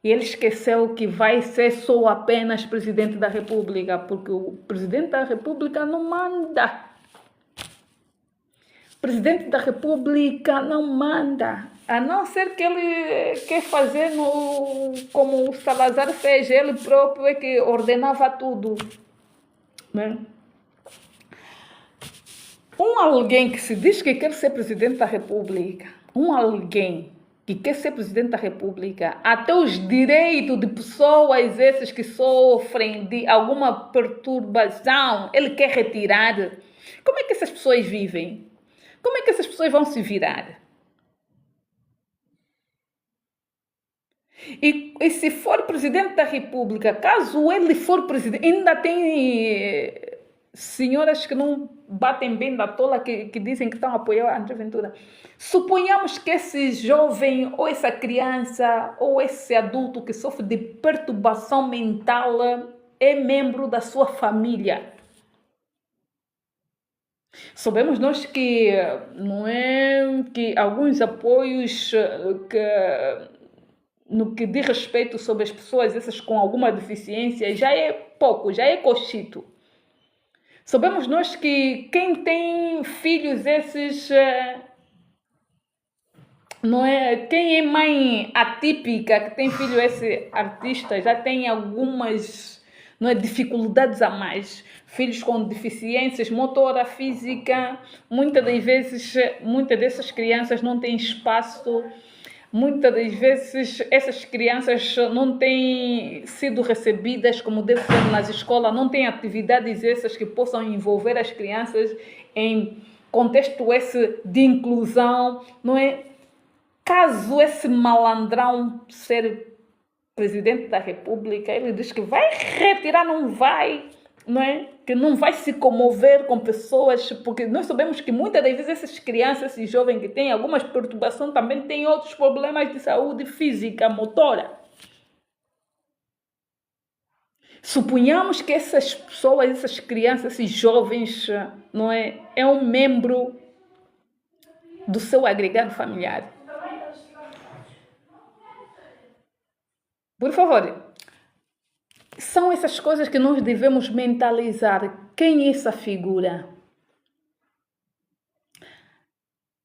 E ele esqueceu que vai ser só apenas presidente da República, porque o presidente da República não manda. O presidente da República não manda, a não ser que ele quer fazer como o Salazar fez, ele próprio é que ordenava tudo, né? Alguém que se diz que quer ser presidente da República, alguém que quer ser presidente da República, até os direitos de pessoas esses que sofrem de alguma perturbação, ele quer retirar. Como é que essas pessoas vivem? Como é que essas pessoas vão se virar? E se for presidente da República, caso ele for presidente, ainda tem senhoras que não batem bem da tola, que dizem que estão a apoiar André Ventura. Suponhamos que esse jovem, ou essa criança, ou esse adulto que sofre de perturbação mental é membro da sua família. Sabemos nós que não é que alguns apoios no que diz respeito sobre as pessoas essas com alguma deficiência já é pouco, já é cochito. Sabemos nós que quem tem filhos esses não é, quem é mãe atípica, que tem filho esse artista, já tem algumas, não é, dificuldades a mais. Filhos com deficiências motora, física, muitas das vezes, muitas dessas crianças não têm espaço, muitas das vezes essas crianças não têm sido recebidas como deve ser nas escolas, não têm atividades essas que possam envolver as crianças em contexto esse de inclusão, não é? Caso esse malandrão ser presidente da República, ele diz que vai retirar, não vai, não é? Que não vai se comover com pessoas, porque nós sabemos que muitas das vezes essas crianças, esses jovens que têm algumas perturbações, também têm outros problemas de saúde física, motora. Suponhamos que essas pessoas, essas crianças, esses jovens, não é? É um membro do seu agregado familiar. Por favor, são essas coisas que nós devemos mentalizar. Quem é essa figura?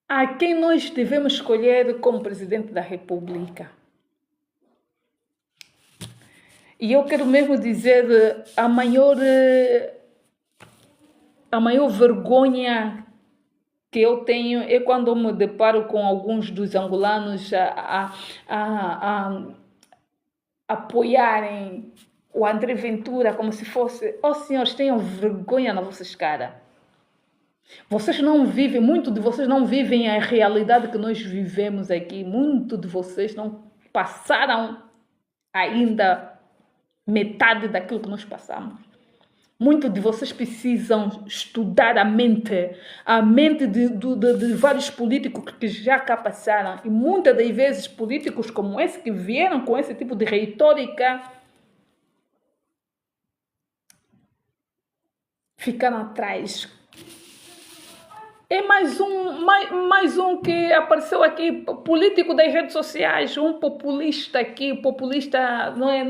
A quem nós devemos escolher como presidente da República? E eu quero mesmo dizer, a maior vergonha que eu tenho é quando eu me deparo com alguns dos angolanos a apoiarem o André Ventura como se fosse, senhores, tenham vergonha na vossas caras. Vocês não vivem, muito de vocês não vivem a realidade que nós vivemos aqui. Muito de vocês não passaram ainda metade daquilo que nós passamos. Muito de vocês precisam estudar a mente de vários políticos que já cá passaram. E muitas das vezes políticos como esse que vieram com esse tipo de retórica ficaram atrás. É mais um que apareceu aqui, político das redes sociais, um populista aqui, populista, não é?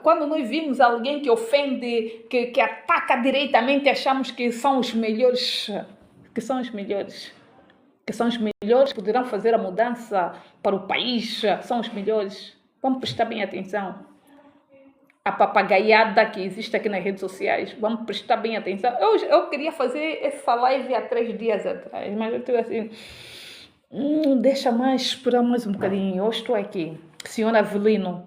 Quando nós vimos alguém que ofende, que ataca diretamente, achamos que são os melhores, poderão fazer a mudança para o país, são os melhores. Vamos prestar bem atenção. A papagaiada que existe aqui nas redes sociais. Vamos prestar bem atenção. Eu queria fazer essa live há 3 dias atrás, mas eu estou assim, deixa mais, esperar mais um bocadinho. Eu estou aqui. Senhor Avelino,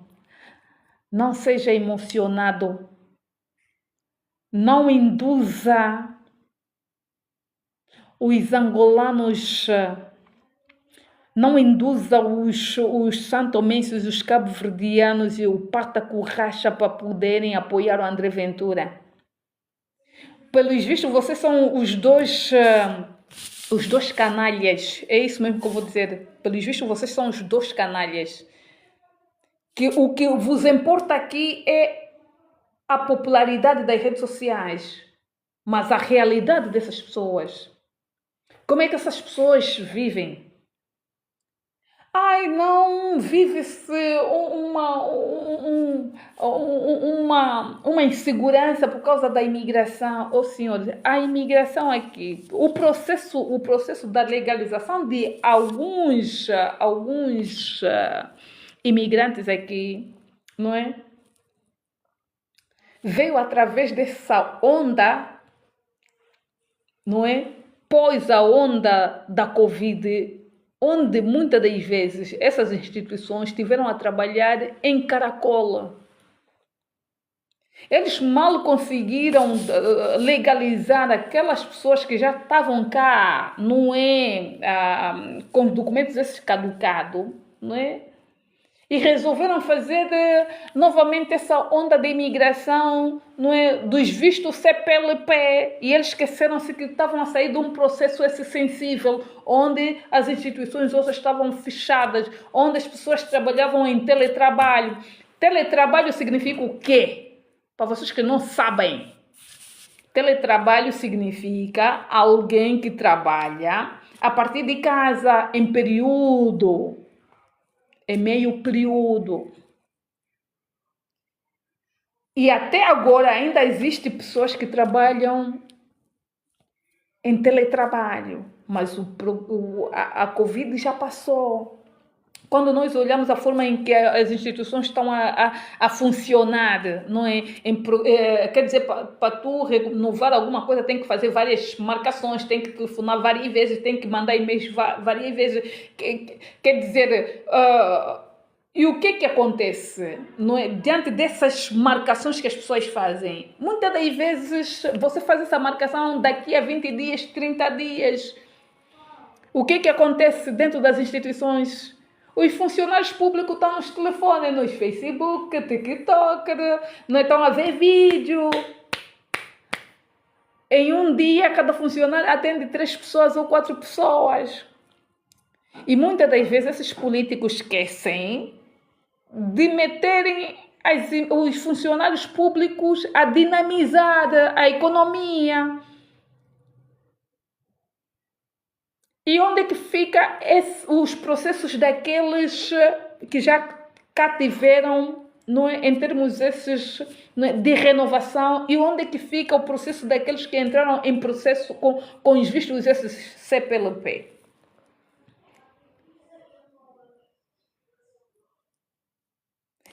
não seja emocionado. Não induza os angolanos, não induza os santomenses, os cabo-verdianos e o Pártaco Racha para poderem apoiar o André Ventura. Pelos vistos, vocês são os dois canalhas. É isso mesmo que eu vou dizer. Pelos vistos, vocês são os dois canalhas. Que o que vos importa aqui é a popularidade das redes sociais. Mas a realidade dessas pessoas. Como é que essas pessoas vivem? Ai, não, vive-se uma insegurança por causa da imigração. Senhores, a imigração aqui, o processo da legalização de alguns imigrantes aqui, não é? Veio através dessa onda, não é? Pós a onda da Covid, onde muitas das vezes essas instituições tiveram a trabalhar em caracola. Eles mal conseguiram legalizar aquelas pessoas que já estavam cá, não é? Com documentos esses caducados, não é? E resolveram fazer novamente essa onda de imigração, não é, dos vistos CPLP, e eles esqueceram-se que estavam a sair de um processo esse sensível, onde as instituições hoje estavam fechadas, onde as pessoas trabalhavam em teletrabalho. Teletrabalho significa o quê? Para vocês que não sabem, teletrabalho significa alguém que trabalha a partir de casa, em período, em meio período. E até agora ainda existem pessoas que trabalham em teletrabalho, mas a Covid já passou. Quando nós olhamos a forma em que as instituições estão a funcionar, não é? Quer dizer, para tu renovar alguma coisa, tem que fazer várias marcações, tem que telefonar várias vezes, tem que mandar e-mails várias vezes. Quer dizer, e o que acontece, não é? Diante dessas marcações que as pessoas fazem? Muitas das vezes você faz essa marcação daqui a 20 dias, 30 dias. O que acontece dentro das instituições? Os funcionários públicos estão nos telefones, nos Facebook, TikTok, não estão a ver vídeo. Em um dia, cada funcionário atende 3 pessoas ou 4 pessoas. E muitas das vezes esses políticos esquecem de meterem os funcionários públicos a dinamizar a economia. E onde é que fica os processos daqueles que já cá tiveram, não é, em termos esses, não é, de renovação? E onde é que fica o processo daqueles que entraram em processo com os vistos esses CPLP?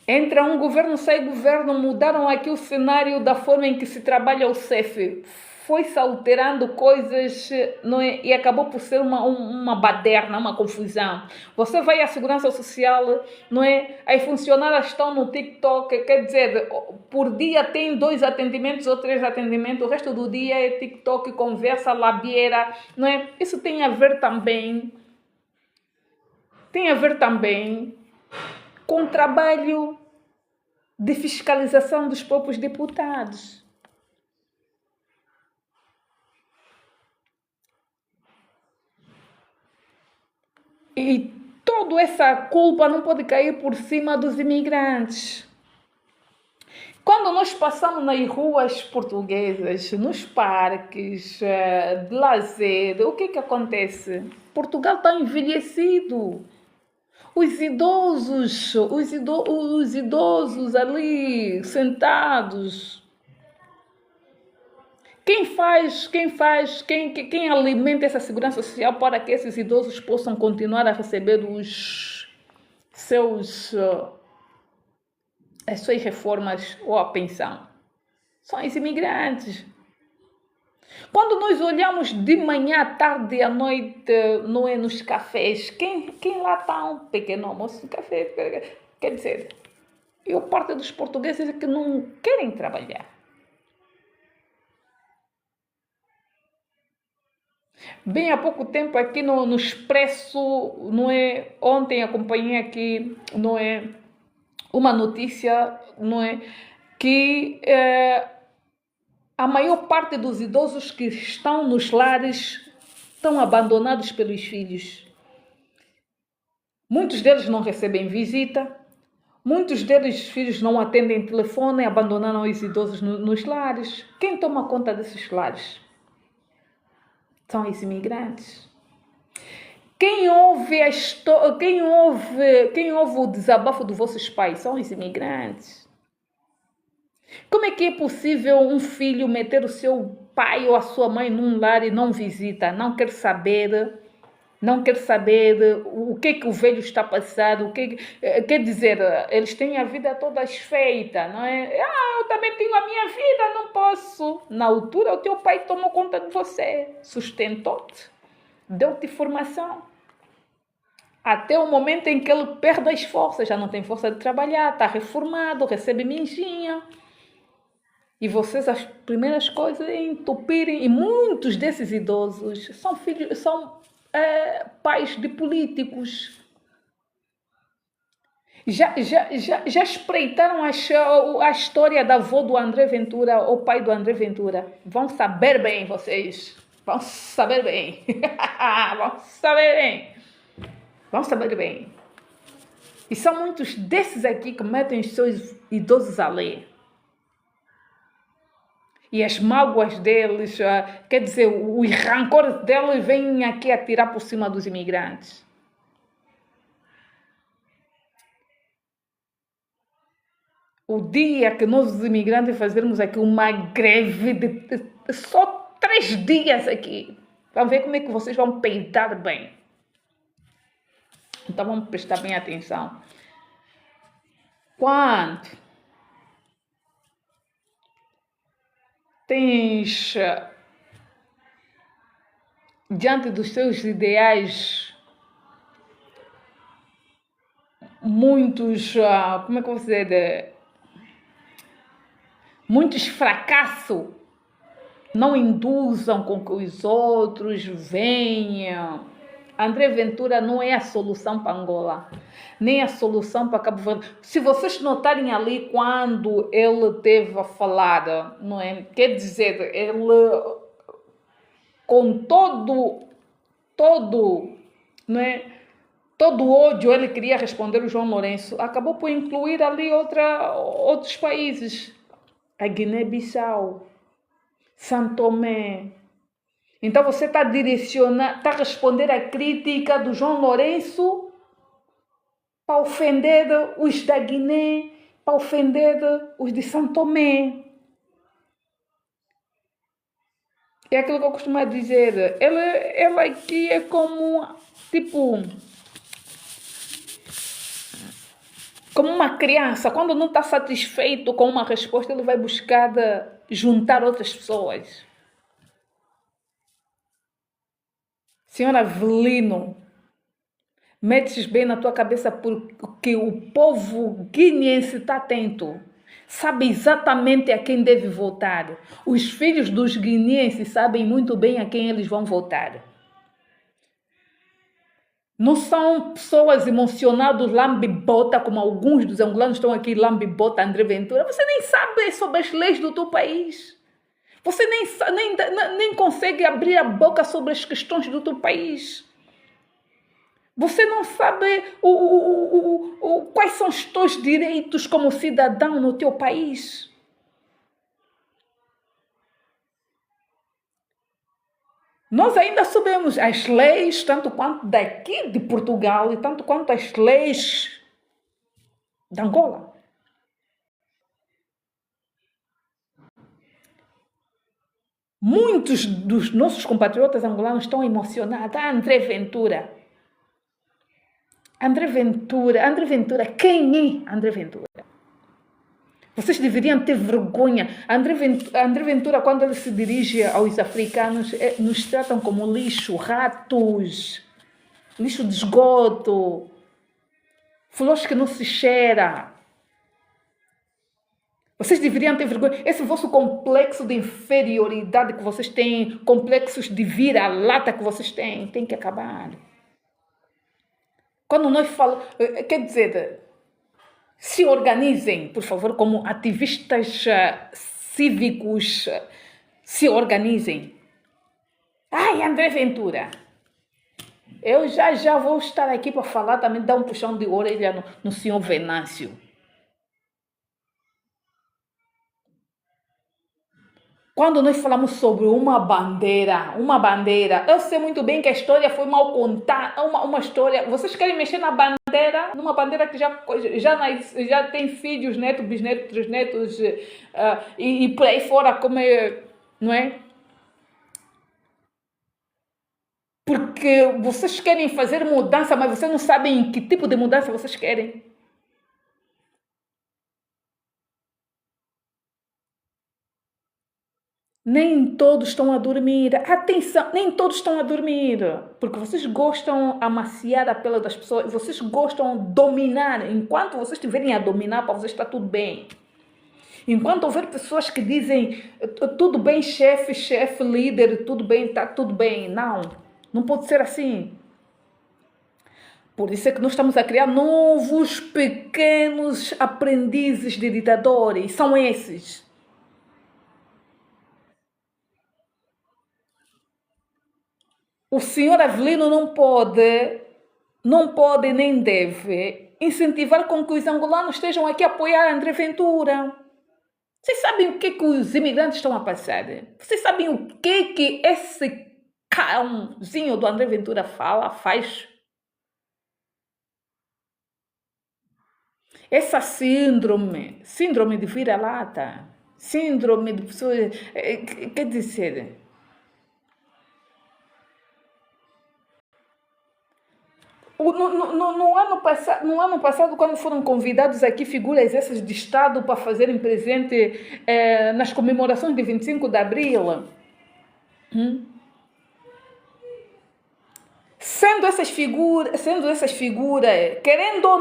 Entra um governo, sai governo, mudaram aqui o cenário da forma em que se trabalha o CEF. Foi-se alterando coisas, não é? E acabou por ser uma baderna, uma confusão. Você vai à Segurança Social, não é? As funcionárias estão no TikTok, quer dizer, por dia tem 2 atendimentos ou 3 atendimentos, o resto do dia é TikTok, conversa, labieira, não é? Isso tem a ver também com o trabalho de fiscalização dos próprios deputados. E toda essa culpa não pode cair por cima dos imigrantes. Quando nós passamos nas ruas portuguesas, nos parques de lazer, o que acontece? Portugal está envelhecido. Os idosos ali sentados. Quem alimenta essa segurança social para que esses idosos possam continuar a receber as suas reformas ou a pensão? São os imigrantes. Quando nós olhamos de manhã, à tarde e à noite, não é, nos cafés, quem lá está um pequeno almoço, um café, quer dizer, e a parte dos portugueses é que não querem trabalhar. Bem há pouco tempo aqui no Expresso, não é, ontem acompanhei aqui, não é, uma notícia, não é, que a maior parte dos idosos que estão nos lares estão abandonados pelos filhos. Muitos deles não recebem visita, muitos deles filhos não atendem telefone, abandonaram os idosos nos lares. Quem toma conta desses lares? São os imigrantes. Quem ouve o desabafo dos vossos pais? São os imigrantes. Como é que é possível um filho meter o seu pai ou a sua mãe num lar e não visita, não quer saber o que o velho está passando, quer dizer, eles têm a vida toda feita, não é? Eu também tenho a minha vida, não posso. Na altura, o teu pai tomou conta de você, sustentou-te, deu-te formação. Até o momento em que ele perde as forças, já não tem força de trabalhar, está reformado, recebe minjinha. E vocês, as primeiras coisas é entupirem, e muitos desses idosos são pais de políticos. Já espreitaram a história da avó do André Ventura, o pai do André Ventura? Vão saber bem vocês. Vão saber bem. Vão saber bem. Vão saber bem. E são muitos desses aqui que metem os seus idosos a ler. E as mágoas deles, quer dizer, os rancores deles vêm aqui atirar por cima dos imigrantes. O dia que nós, os imigrantes, fazermos aqui uma greve de só 3 dias aqui, vamos ver como é que vocês vão peidar bem. Então vamos prestar bem atenção. Quando tens diante dos seus ideais muitos, como é que eu vou dizer, muitos fracassos, não induzam com que os outros venham. André Ventura não é a solução para Angola, nem a solução para Cabo Verde. Se vocês notarem ali quando ele teve a falar, não é? Quer dizer, ele com todo, não é? Todo ódio ele queria responder o João Lourenço, acabou por incluir ali outros países, a Guiné-Bissau, São Tomé. Então você está a responder à crítica do João Lourenço para ofender os da Guiné, para ofender os de São Tomé. É aquilo que eu costumo dizer. Ela aqui é como, tipo, como uma criança. Quando não está satisfeito com uma resposta, ele vai buscar juntar outras pessoas. Senhora Avelino, metes bem na tua cabeça porque o povo guineense está atento. Sabe exatamente a quem deve votar. Os filhos dos guineenses sabem muito bem a quem eles vão votar. Não são pessoas emocionadas, lambe-bota, como alguns dos angolanos estão aqui, lambe-bota, André Ventura. Você nem sabe sobre as leis do teu país. Você nem consegue abrir a boca sobre as questões do teu país. Você não sabe quais são os teus direitos como cidadão no teu país. Nós ainda sabemos as leis, tanto quanto daqui de Portugal e tanto quanto as leis de Angola. Muitos dos nossos compatriotas angolanos estão emocionados. André Ventura. André Ventura, quem é André Ventura? Vocês deveriam ter vergonha. André Ventura, quando ele se dirige aos africanos, nos tratam como lixo, ratos, lixo de esgoto, flores que não se cheira. Vocês deveriam ter vergonha. Esse vosso complexo de inferioridade que vocês têm, complexos de vira-lata que vocês têm, tem que acabar. Quando nós falamos, quer dizer, se organizem, por favor, como ativistas cívicos, se organizem. Ai, André Ventura. Eu já vou estar aqui para falar também, dar um puxão de orelha no senhor Venâncio. Quando nós falamos sobre uma bandeira, eu sei muito bem que a história foi mal contada, uma história, vocês querem mexer na bandeira, numa bandeira que já tem filhos, netos, bisnetos, trisnetos, e por aí fora, como é, não é? Porque vocês querem fazer mudança, mas vocês não sabem que tipo de mudança vocês querem. Nem todos estão a dormir. Atenção, nem todos estão a dormir. Porque vocês gostam de amaciar a pele das pessoas. Vocês gostam de dominar. Enquanto vocês estiverem a dominar, para vocês está tudo bem. Enquanto houver pessoas que dizem tudo bem, chefe, líder, tudo bem, está tudo bem. Não pode ser assim. Por isso é que nós estamos a criar novos pequenos aprendizes de ditadores. São esses. O senhor Avelino não pode nem deve incentivar com que os angolanos estejam aqui a apoiar André Ventura. Vocês sabem o que os imigrantes estão a passar? Vocês sabem o que esse cãozinho do André Ventura faz? Essa síndrome de vira-lata, síndrome de pessoas, quer dizer, no ano passado, quando foram convidados aqui figuras essas de Estado para fazerem presente nas comemorações de 25 de Abril, sendo essas figuras, querendo ou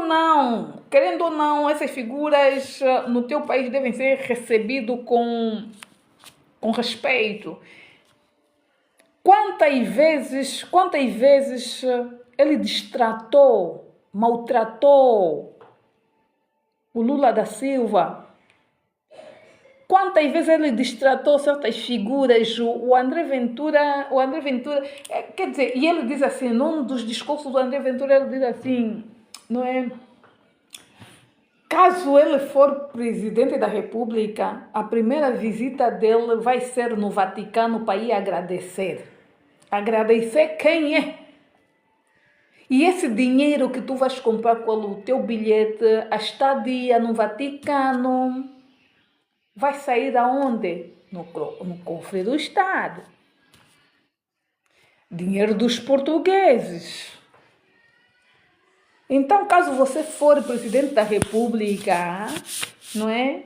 não, essas figuras no teu país devem ser recebidas com respeito. Quantas vezes ele distratou, maltratou o Lula da Silva? Quantas vezes ele distratou certas figuras? O André Ventura, quer dizer, e ele diz assim, num dos discursos do André Ventura, ele diz assim, não é? Caso ele for presidente da República, a primeira visita dele vai ser no Vaticano para ir agradecer. Agradecer quem é? E esse dinheiro que tu vais comprar com o teu bilhete, a estadia no Vaticano, vai sair aonde? No cofre do Estado. Dinheiro dos portugueses. Então, caso você for presidente da República, não é?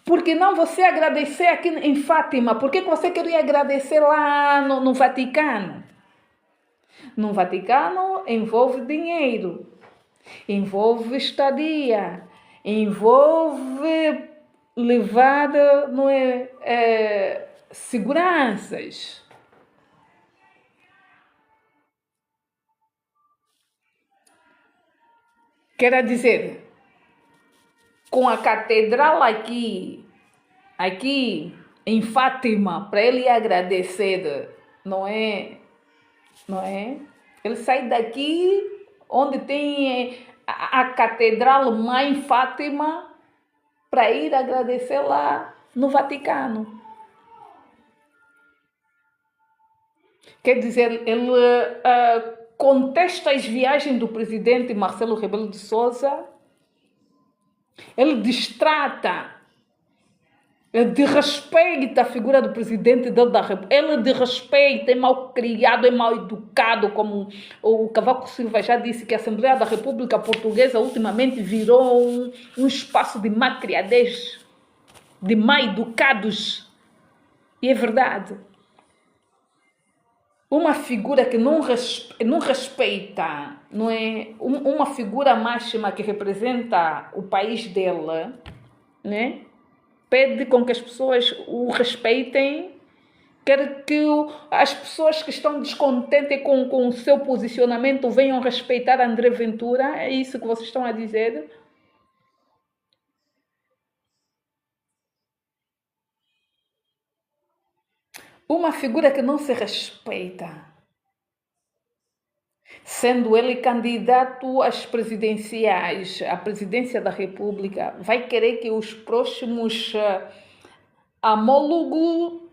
Por que não você agradecer aqui em Fátima? Por que você queria agradecer lá no Vaticano? No Vaticano envolve dinheiro, envolve estadia, envolve levar, não é, seguranças. Quer dizer, com a catedral aqui em Fátima, para ele agradecer, não é? Ele sai daqui, onde tem a catedral Mãe Fátima, para ir agradecer lá no Vaticano. Quer dizer, ele contesta as viagens do presidente Marcelo Rebelo de Sousa, ele destrata, ele desrespeita a figura do presidente da República, ele desrespeita, é mal criado, é mal educado, como o Cavaco Silva já disse, que a Assembleia da República Portuguesa ultimamente virou um espaço de malcriadez, de mal educados, e é verdade. Uma figura que não respeita, não é? Uma figura máxima que representa o país dela, né? Pede com que as pessoas o respeitem, quer que as pessoas que estão descontentes com o seu posicionamento venham respeitar André Ventura. É isso que vocês estão a dizer? Uma figura que não se respeita, sendo ele candidato às presidenciais, à presidência da República, vai querer que os próximos homólogos